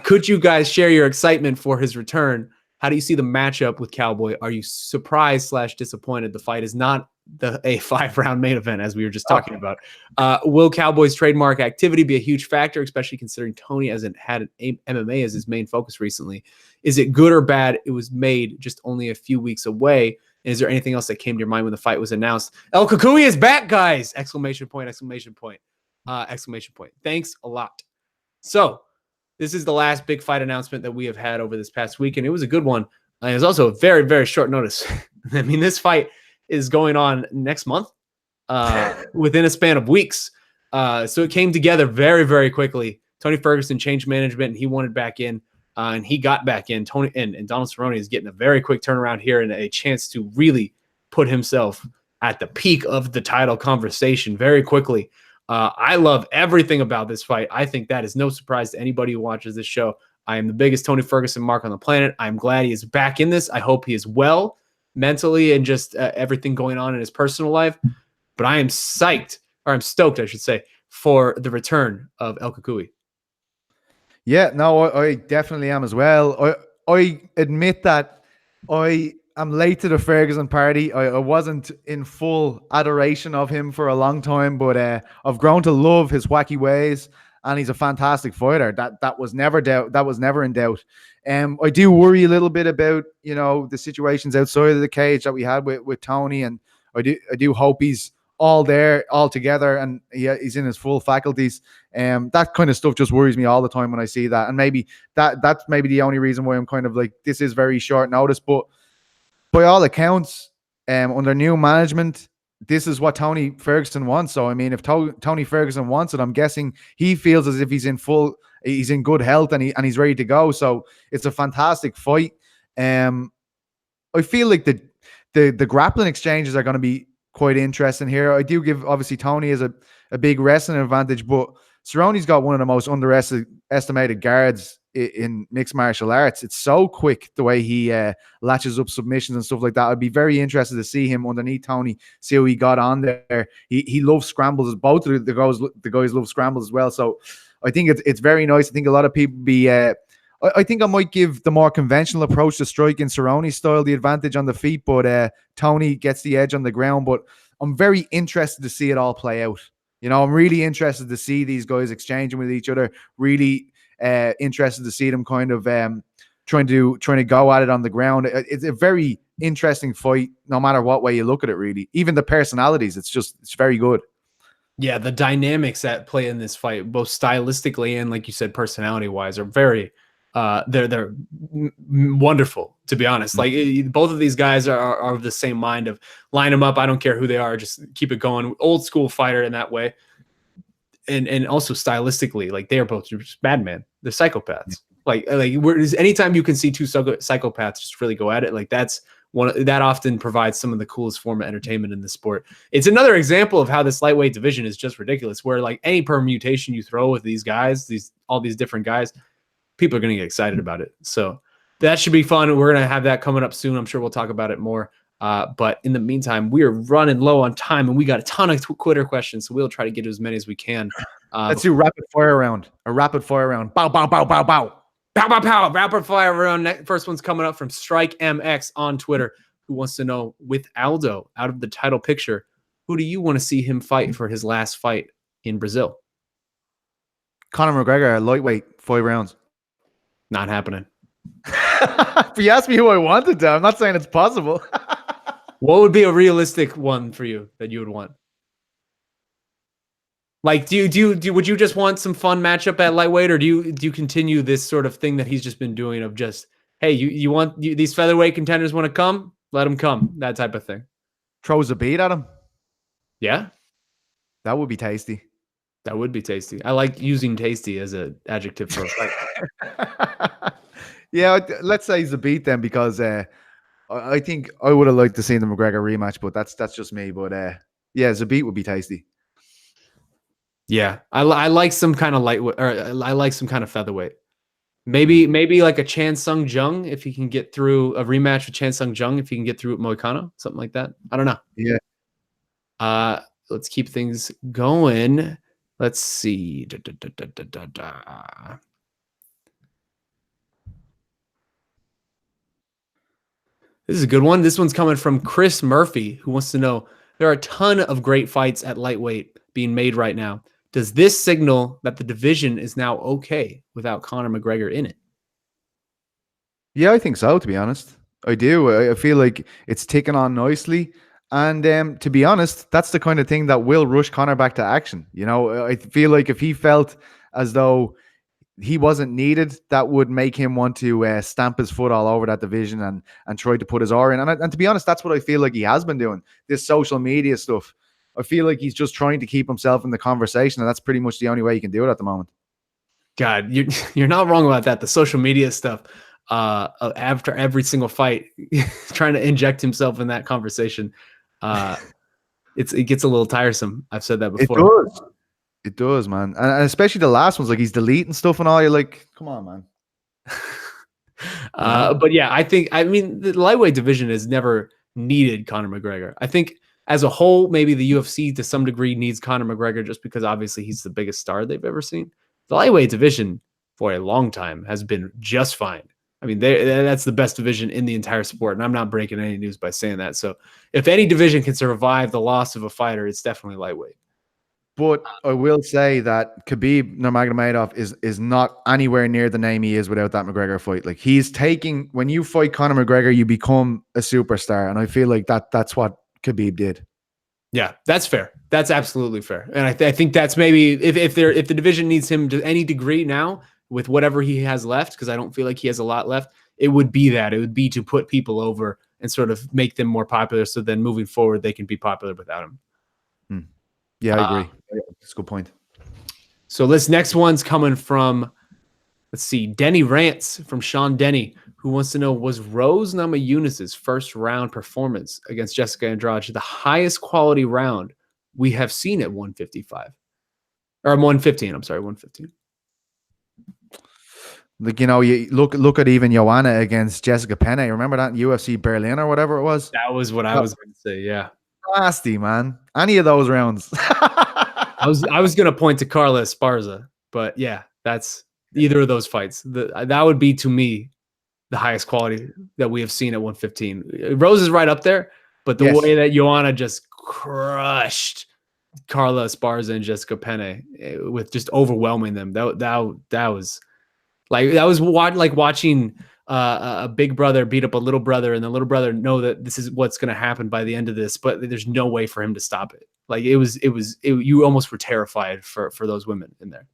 Could you guys share your excitement for his return? How do you see the matchup with Cowboy? Are you surprised / disappointed the fight is not a 5-round main event, as we were just talking about? Will Cowboy's trademark activity be a huge factor, especially considering Tony hasn't had MMA as his main focus recently? Is it good or bad? It was made just only a few weeks away. And is there anything else that came to your mind when the fight was announced? El Cucuy is back, guys! Exclamation point, exclamation point, exclamation point. Thanks a lot. So, this is the last big fight announcement that we have had over this past week, and it was a good one. It was also a very, very short notice. I mean, this fight is going on next month within a span of weeks. So it came together very, very quickly. Tony Ferguson changed management, and he wanted back in, and he got back in. Tony and Donald Cerrone is getting a very quick turnaround here and a chance to really put himself at the peak of the title conversation very quickly. I love everything about this fight. I think that is no surprise to anybody who watches this show. I am the biggest Tony Ferguson mark on the planet. I'm glad he is back in this. I hope he is well mentally and just everything going on in his personal life. But I am psyched, or I'm stoked, I should say, for the return of El Cucuy. Yeah, no, I definitely am as well. I admit that I'm late to the Ferguson party. I wasn't in full adoration of him for a long time, but I've grown to love his wacky ways, and he's a fantastic fighter. That was never in doubt. I do worry a little bit about the situations outside of the cage that we had with Tony, and I do hope he's all there, all together, and he's in his full faculties. That kind of stuff just worries me all the time when I see that, and maybe that's maybe the only reason why I'm kind of like, this is very short notice, but by all accounts, under new management, this is what Tony Ferguson wants. So, I mean, if Tony Ferguson wants it, I'm guessing he feels as if he's in good health and he's ready to go. So it's a fantastic fight. I feel like the grappling exchanges are going to be quite interesting here. I do give, obviously, Tony is a big wrestling advantage, but Cerrone's got one of the most underestimated guards in mixed martial arts. It's so quick the way he latches up submissions and stuff like that. I'd be very interested to see him underneath Tony, see how he got on there. He loves scrambles. Both of the guys love scrambles as well. So I think it's very nice. I think a lot of people I think I might give the more conventional approach to striking Cerrone style the advantage on the feet, but Tony gets the edge on the ground. But I'm very interested to see it all play out. I'm really interested to see these guys exchanging with each other. Really interested to see them kind of trying to go at it on the ground. It's a very interesting fight, no matter what way you look at it. Really, even the personalities, it's very good. Yeah, the dynamics that play in this fight, both stylistically and, like you said, personality wise, are very They're wonderful, to be honest. Like both of these guys are of the same mind of line them up. I don't care who they are, just keep it going. Old school fighter in that way, and also stylistically, like they are both just madmen. They're psychopaths. Like anytime you can see two psychopaths just really go at it, like that often provides some of the coolest form of entertainment in the sport. It's another example of how this lightweight division is just ridiculous, where like any permutation you throw with these guys, all these different guys, people are going to get excited about it. So that should be fun. We're going to have that coming up soon. I'm sure we'll talk about it more. But in the meantime, we are running low on time and we got a ton of Twitter questions. So we'll try to get to as many as we can. Let's do rapid fire round. A rapid fire round. Bow, bow, bow, bow, bow. Pow, pow, pow. Rapid fire round. First one's coming up from Strike MX on Twitter, who wants to know, with Aldo out of the title picture, who do you want to see him fight for his last fight in Brazil? Conor McGregor, lightweight, 5 rounds. Not happening. If you ask me who I wanted to, I'm not saying it's possible. What would be a realistic one for you that you would want? Like, would you just want some fun matchup at lightweight, or do you continue this sort of thing that he's just been doing of just, hey, you want these featherweight contenders want to come, let them come, that type of thing? Throws a beat at him. Yeah, that would be tasty. That would be tasty. I like using tasty as an adjective for a fight. Yeah, let's say Zabit then, because I think I would have liked to see the McGregor rematch, but that's just me. But yeah, Zabit would be tasty. Yeah, I like some kind of lightweight, or I like some kind of featherweight. Maybe like a Chan Sung Jung, if he can get through a rematch with Chan Sung Jung, if he can get through Moicano, something like that. I don't know. Yeah. Let's keep things going. Let's see. This is a good one. This one's coming from Chris Murphy, who wants to know, there are a ton of great fights at lightweight being made right now. Does this signal that the division is now okay without Conor McGregor in it? Yeah, I think so, to be honest. I do. I feel like it's ticking on nicely. And to be honest, that's the kind of thing that will rush Conor back to action. You know, I feel like if he felt as though he wasn't needed, that would make him want to stamp his foot all over that division and try to put his R in. And to be honest, that's what I feel like he has been doing. This social media stuff. I feel like he's just trying to keep himself in the conversation, and that's pretty much the only way he can do it at the moment. God, you're not wrong about that. The social media stuff, after every single fight, trying to inject himself in that conversation, it gets a little tiresome. I've said that before. It does, man. And especially the last ones, like he's deleting stuff and all. You're like, come on, man. But yeah, I mean, the lightweight division has never needed Conor McGregor. I think as a whole, maybe the UFC to some degree needs Conor McGregor just because obviously he's the biggest star they've ever seen. The lightweight division for a long time has been just fine. I mean, that's the best division in the entire sport, and I'm not breaking any news by saying that. So if any division can survive the loss of a fighter, it's definitely lightweight. But I will say that Khabib Nurmagomedov is not anywhere near the name he is without that McGregor fight. Like when you fight Conor McGregor, you become a superstar, and I feel like that's what Khabib did. Yeah, that's fair. That's absolutely fair. And I think that's maybe if the division needs him to any degree now with whatever he has left, because I don't feel like he has a lot left, it would be to put people over and sort of make them more popular, so then moving forward they can be popular without him. Yeah, I agree. That's a good point. So this next one's coming from, let's see, Denny Rants from Shaun Denny, who wants to know, was Rose Namajunas' first round performance against Jessica Andrade the highest quality round we have seen at 155? Or 115, I'm sorry, 115. Like, you know, you look at even Joanna against Jessica Penne. Remember that in UFC Berlin or whatever it was? That was what I was going to say, yeah. Nasty, man. Any of those rounds. I was going to point to Carla Esparza, but yeah, that's either of those fights. That would be, to me, the highest quality that we have seen at 115. Rose is right up there, but the way that Joanna just crushed Carla Esparza and Jessica Penne with just overwhelming them, that was like watching a big brother beat up a little brother, and the little brother know that this is what's going to happen by the end of this, but there's no way for him to stop it. Like you almost were terrified for those women in there.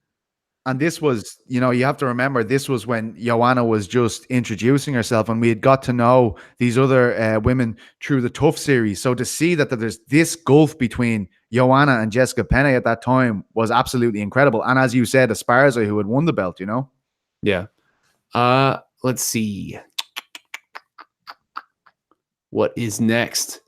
And this was, you have to remember, this was when Joanna was just introducing herself, and we had got to know these other women through the Tough series. So to see that there's this gulf between Joanna and Jessica Penne at that time was absolutely incredible. And as you said, Esparza, who had won the belt, Yeah. Let's see. What is next?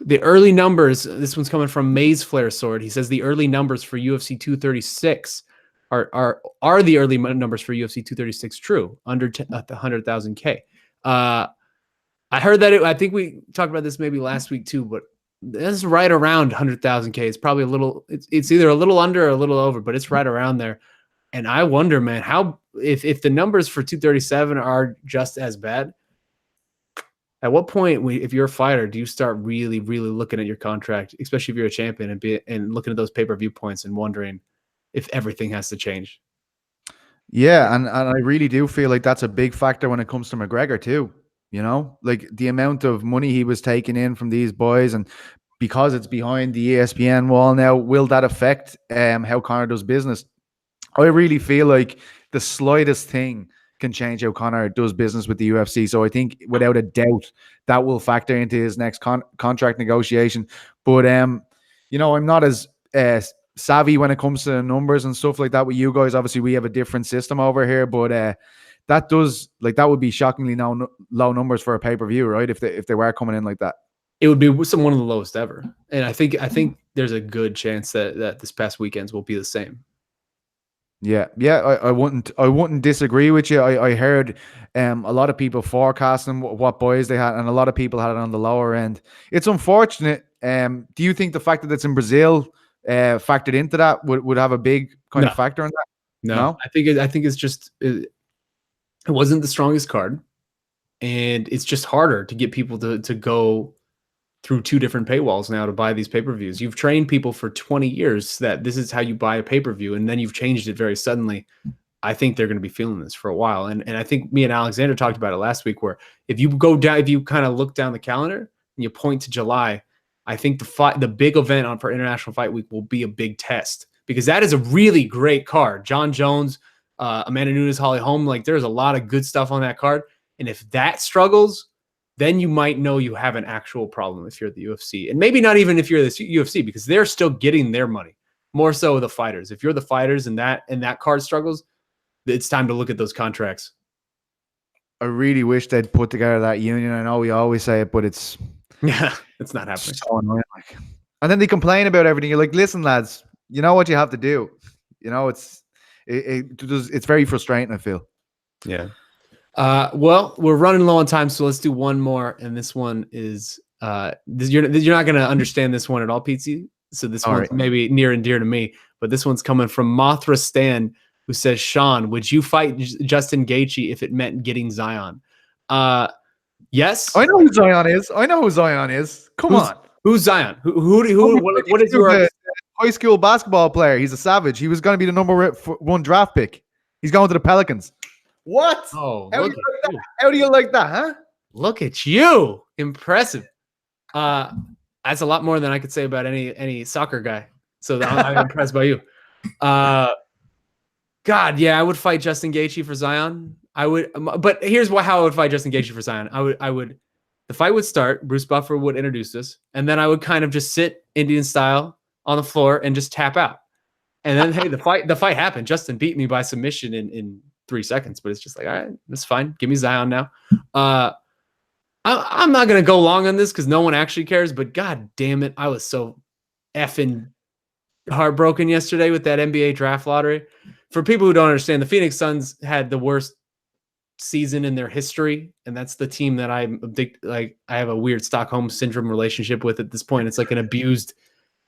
The early numbers. This one's coming from Maze Flare Sword. He says the early numbers for UFC 236 are the early numbers for UFC 236 true under the 100,000 K. I heard that. I think we talked about this maybe last week too, but this is right around 100,000 K. It's probably a little. It's either a little under or a little over, but it's right around there. And I wonder, man, how if the numbers for 237 are just as bad. At what point, if you're a fighter, do you start really, really looking at your contract, especially if you're a champion, and looking at those pay-per-view points and wondering if everything has to change? Yeah, and I really do feel like that's a big factor when it comes to McGregor too. Like the amount of money he was taking in from these boys, and because it's behind the ESPN wall now, will that affect how Conor does business? I really feel like the slightest thing can change how Conor does business with the UFC. So I think without a doubt that will factor into his next contract negotiation. But I'm not as savvy when it comes to numbers and stuff like that with you guys. Obviously, we have a different system over here, but that would be shockingly low numbers for a pay-per-view, right? If they were coming in like that. It would be one of the lowest ever. And I think there's a good chance that this past weekend's will be the same. Yeah, I wouldn't disagree with you. I heard a lot of people forecasting what boys they had, and a lot of people had it on the lower end. It's unfortunate. Do you think the fact that it's in Brazil factored into that would have a big kind of factor in that? No? I think it's just it wasn't the strongest card, and it's just harder to get people to go through two different paywalls now to buy these pay-per-views. You've trained people for 20 years that this is how you buy a pay-per-view, and then you've changed it very suddenly. I think they're going to be feeling this for a while. And I think me and Alexander talked about it last week, where if you kind of look down the calendar and you point to July, I think the big event for International Fight Week will be a big test, because that is a really great card. John Jones, Amanda Nunes, Holly Holm, like there's a lot of good stuff on that card. And if that struggles, then you might know you have an actual problem if you're the UFC. And maybe not even if you're the UFC, because they're still getting their money. More so the fighters. If you're the fighters and that card struggles, it's time to look at those contracts. I really wish they'd put together that union. I know we always say it, but it's it's not happening. So annoying. And then they complain about everything. You're like, listen, lads, you know what you have to do. It's very frustrating, I feel. Yeah. Well, we're running low on time, so let's do one more. And this one is you're not going to understand this one at all, Petesy. So this one's maybe near and dear to me, but this one's coming from Mothra Stan, who says, Shaun, would you fight Justin Gaethje if it meant getting Zion? Yes. I know who Zion is. Come on. Who's Zion? What is your high school basketball player? He's a savage. He was going to be the number 1 draft pick. He's going to the Pelicans. What? Oh, how do you like that, huh? Look at you. Impressive. That's a lot more than I could say about any soccer guy. So I'm impressed by you. God, yeah, I would fight Justin Gaethje for Zion. I would, but here's how I would fight Justin Gaethje for Zion. The fight would start, Bruce Buffer would introduce us, and then I would kind of just sit Indian style on the floor and just tap out. And then, hey, the fight happened. Justin beat me by submission in 3 seconds, but it's just like, all right, that's fine. Give me Zion now. I'm not going to go long on this because no one actually cares, but God damn it. I was so effing heartbroken yesterday with that NBA draft lottery. For people who don't understand, the Phoenix Suns had the worst season in their history, and that's the team that I'm addicted. Like, I have a weird Stockholm syndrome relationship with at this point. It's like an abused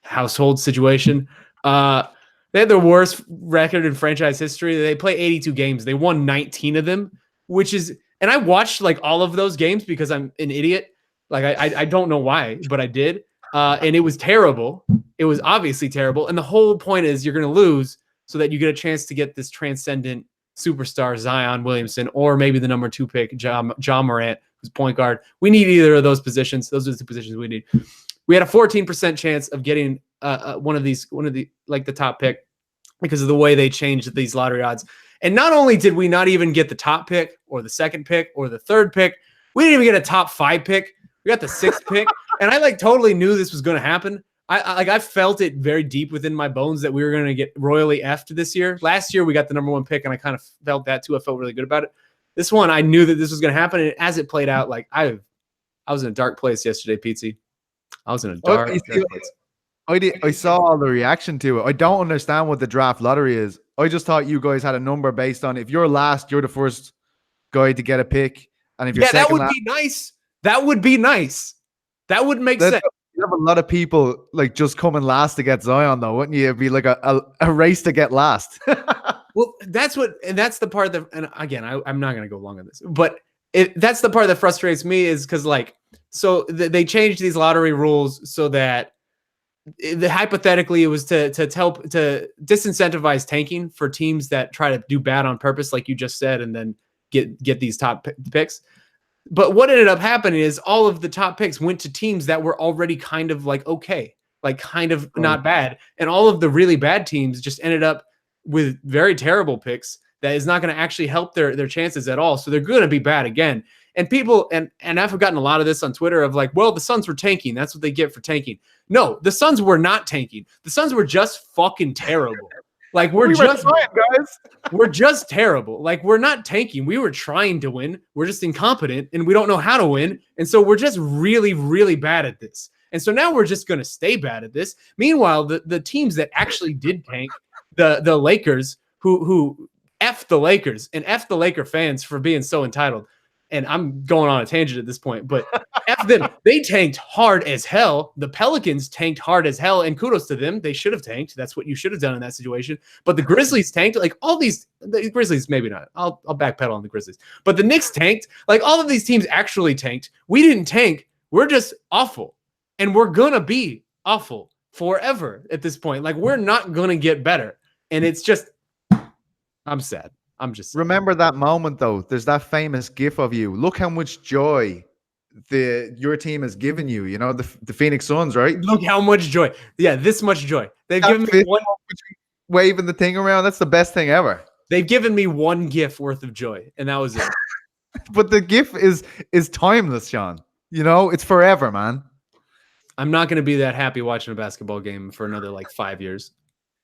household situation. They had their worst record in franchise history. They play 82 games. They won 19 of them, and I watched like all of those games because I'm an idiot. Like I don't know why, but I did. And it was terrible. It was obviously terrible. And the whole point is you're going to lose so that you get a chance to get this transcendent superstar Zion Williamson, or maybe the number 2 pick, John Morant, who's point guard. We need either of those positions. Those are the 2 positions we need. we had a 14% chance of getting one of the like the top pick because of the way they changed these lottery odds. And not only did we not even get the top pick or the second pick or the third pick, we didn't even get a top 5 pick. We got the 6th pick, and I like totally knew this was going to happen. I felt it very deep within my bones that we were going to get royally effed this year. Last year we got the number 1 pick, and I kind of felt that too. I felt really good about it. This one, I knew that this was going to happen, and as it played out, like I was in a dark place yesterday, Petesy. I was in a dark place. I saw all the reaction to it. I don't understand what the draft lottery is. I just thought you guys had a number based on if you're last, you're the first guy to get a pick, and if you're second, that would be nice. That would be nice. That would make sense. You have a lot of people like just coming last to get Zion, though, wouldn't you? It'd be like a race to get last. Well, that's the part that, and again, I'm not going to go long on this, but that's the part that frustrates me is because so they changed these lottery rules so that hypothetically it was to disincentivize tanking for teams that try to do bad on purpose, like you just said, and then get these top picks. But what ended up happening is all of the top picks went to teams that were already kind of like okay, like kind of not bad, and all of the really bad teams just ended up with very terrible picks that is not going to actually help their chances at all. So they're going to be bad again. And people, and I've forgotten a lot of this on Twitter of like, well, the Suns were tanking. That's what they get for tanking. No, the Suns were not tanking. The Suns were just fucking terrible. Like we're just terrible. Like we're not tanking. We were trying to win. We're just incompetent and we don't know how to win. And so we're just really, really bad at this. And so now we're just going to stay bad at this. Meanwhile, the teams that actually did tank, the Lakers, who F the Lakers and F the Laker fans for being so entitled. And I'm going on a tangent at this point, but F them. They tanked hard as hell. The Pelicans tanked hard as hell, and kudos to them. They should have tanked. That's what you should have done in that situation. But the Grizzlies tanked. Like all these, the Grizzlies, maybe not. I'll backpedal on the Grizzlies. But the Knicks tanked. Like all of these teams actually tanked. We didn't tank. We're just awful. And we're going to be awful forever at this point. Like we're not going to get better. And it's just, I'm sad. I'm just remember that moment though. There's that famous gif of you. Look how much joy your team has given you. You know the Phoenix Suns, right? Look how much joy. Yeah, this much joy. They've given me one waving the thing around. That's the best thing ever. They've given me one gif worth of joy, and that was it. But the gif is timeless, Shaun. You know it's forever, man. I'm not going to be that happy watching a basketball game for another like 5 years.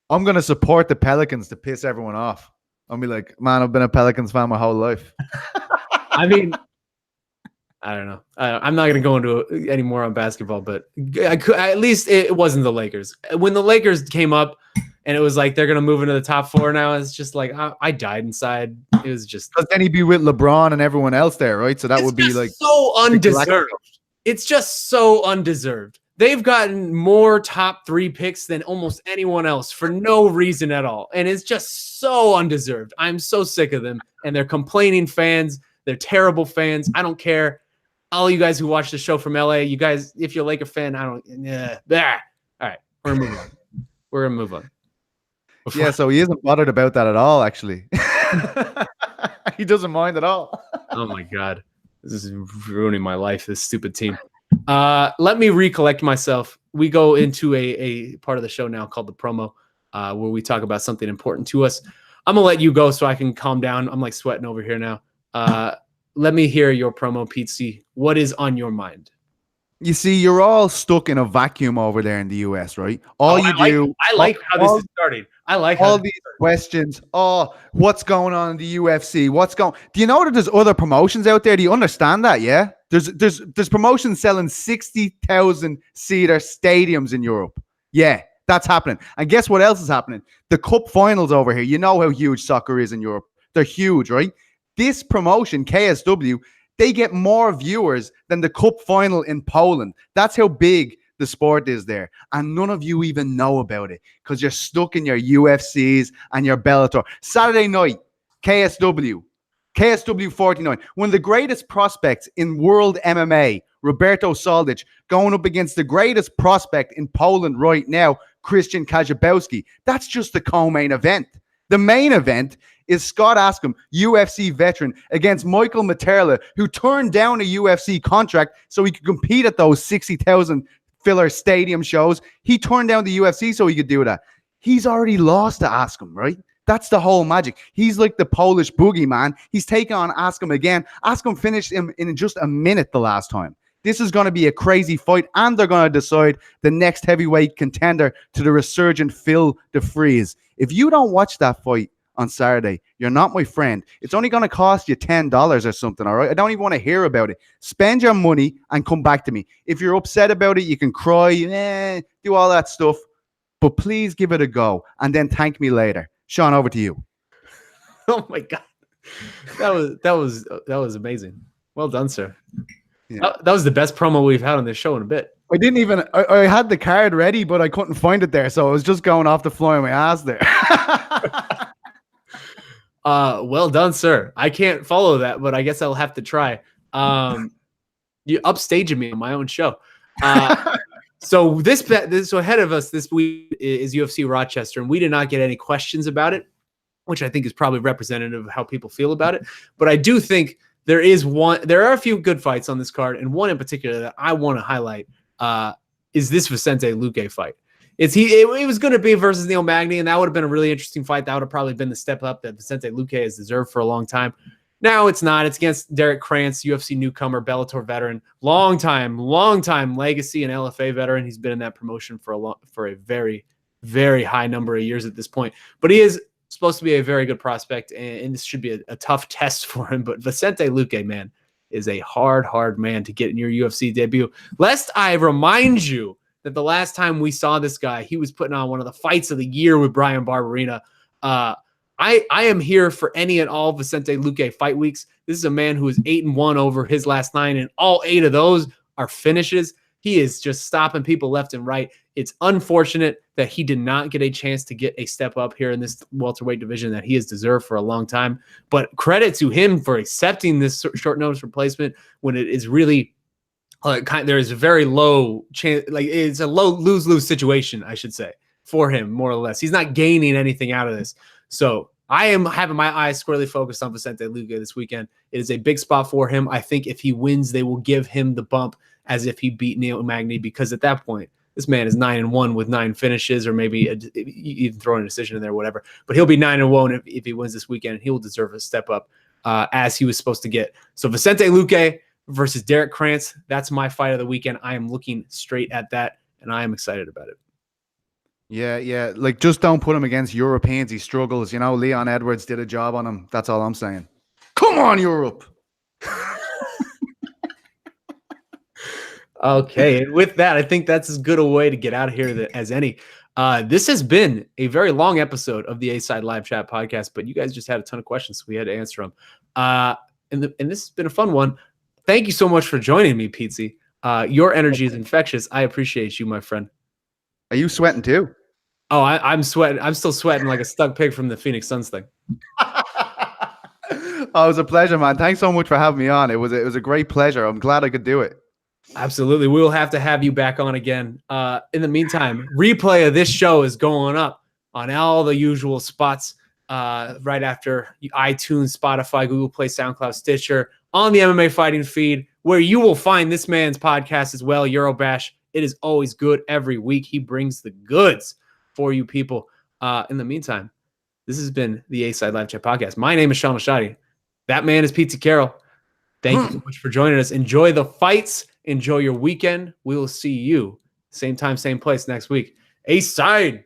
I'm going to support the Pelicans to piss everyone off. I'll be like, man, I've been a Pelicans fan my whole life. I mean, I don't know. I'm not going to go into any more on basketball, but at least it wasn't the Lakers. When the Lakers came up and it was like they're going to move into the top 4 now, it's just like I died inside. It was just. Because then he'd be with LeBron and everyone else there, right? So that would be like. So undeserved. It's just so undeserved. They've gotten more top 3 picks than almost anyone else for no reason at all. And it's just so undeserved. I'm so sick of them. And they're complaining fans. They're terrible fans. I don't care. All you guys who watch the show from LA, you guys, if you're a Laker fan, I don't. All right. We're going to move on. We're going to move on. Yeah, so he isn't bothered about that at all, actually. He doesn't mind at all. Oh, my God. This is ruining my life, this stupid team. Let me recollect myself. We go into a part of the show now called the promo, where we talk about something important to us. I'm gonna let you go so I can calm down. I'm like sweating over here now. Let me hear your promo, Petesy. What is on your mind? You see, you're all stuck in a vacuum over there in the US, right? I like how this is starting. I like all these questions. Oh, what's going on in the UFC? Do you know that there's other promotions out there? Do you understand that? Yeah. There's promotions selling 60,000 seater stadiums in Europe. Yeah, that's happening. And guess what else is happening? The cup finals over here. You know how huge soccer is in Europe. They're huge, right? This promotion, KSW, they get more viewers than the cup final in Poland. That's how big the sport is there. And none of you even know about it because you're stuck in your UFCs and your Bellator. Saturday night, KSW 49. One of the greatest prospects in world MMA, Roberto Soldic, going up against the greatest prospect in Poland right now, Christian Kazabowski. That's just the co-main event. The main event is Scott Askham, UFC veteran, against Michael Materla, who turned down a UFC contract so he could compete at those 60,000 filler stadium shows. He turned down the UFC so he could do that. He's already lost to Askam, right? That's the whole magic. He's like the Polish boogeyman. He's taking on Askam again. Askam finished him in just a minute the last time. This is going to be a crazy fight, and they're going to decide the next heavyweight contender to the resurgent Phil DeFries. If you don't watch that fight on Saturday, you're not my friend. It's only going to cost you $10 or something, all right? I don't even want to hear about it. Spend your money and come back to me. If you're upset about it, you can cry, do all that stuff, but please give it a go and then thank me later. Shaun, over to you. Oh my God. That was amazing. Well done, sir. Yeah. That was the best promo we've had on this show in a bit. I didn't even, I had the card ready, but I couldn't find it there. So I was just going off the fly of my ass there. Well done, sir. I can't follow that, but I guess I'll have to try. You upstaging me on my own show. So ahead of us this week is UFC Rochester, and we did not get any questions about it, which I think is probably representative of how people feel about it. But I do think there are a few good fights on this card, and one in particular that I want to highlight is this Vicente Luque fight. It was going to be versus Neil Magny, and that would have been a really interesting fight. That would have probably been the step up that Vicente Luque has deserved for a long time. Now it's not. It's against Derek Krantz, UFC newcomer, Bellator veteran, long time legacy and LFA veteran. He's been in that promotion for a very, very high number of years at this point. But he is supposed to be a very good prospect, and this should be a tough test for him. But Vicente Luque, man, is a hard man to get in your UFC debut. Lest I remind you that the last time we saw this guy, he was putting on one of the fights of the year with Brian Barberina. I am here for any and all Vicente Luque fight weeks. This is a man who is 8-1 over his last 9, and all 8 of those are finishes. He is just stopping people left and right. It's unfortunate that he did not get a chance to get a step up here in this welterweight division that he has deserved for a long time. But credit to him for accepting this short notice replacement when it is really there is a very low chance, like it's a low lose-lose situation, I should say, for him, more or less. He's not gaining anything out of this. So I am having my eyes squarely focused on Vicente Luque this weekend. It is a big spot for him. I think if he wins, they will give him the bump as if he beat Neil Magny, because at that point, this man is 9-1 with 9 finishes, or maybe even throwing a decision in there, whatever. But he'll be 9-1 if he wins this weekend, and he will deserve a step up as he was supposed to get. So Vicente Luque versus Derek Krantz, that's my fight of the weekend. I am looking straight at that, and I am excited about it. Yeah. Like, just don't put him against Europeans. He struggles. You know, Leon Edwards did a job on him. That's all I'm saying. Come on, Europe. Okay. And with that, I think that's as good a way to get out of here as any. This has been a very long episode of the A-Side Live Chat podcast, but you guys just had a ton of questions, so we had to answer them. And this has been a fun one. Thank you so much for joining me, Petesy. Your energy is infectious. I appreciate you, my friend. Are you sweating too? Oh, I'm sweating. I'm still sweating like a stuck pig from the Phoenix Suns thing. Oh, it was a pleasure, man. Thanks so much for having me on. It was a great pleasure. I'm glad I could do it. Absolutely. We will have to have you back on again. In the meantime, replay of this show is going up on all the usual spots right after iTunes, Spotify, Google Play, SoundCloud, Stitcher, on the MMA Fighting feed, where you will find this man's podcast as well, Eurobash. It is always good every week. He brings the goods for you people. In the meantime, this has been the A-Side Live Chat podcast. My name is Shaun Al-Shatti. That man is Petesy Carroll. Thank you so much for joining us. Enjoy the fights. Enjoy your weekend. We will see you same time, same place next week. A-Side.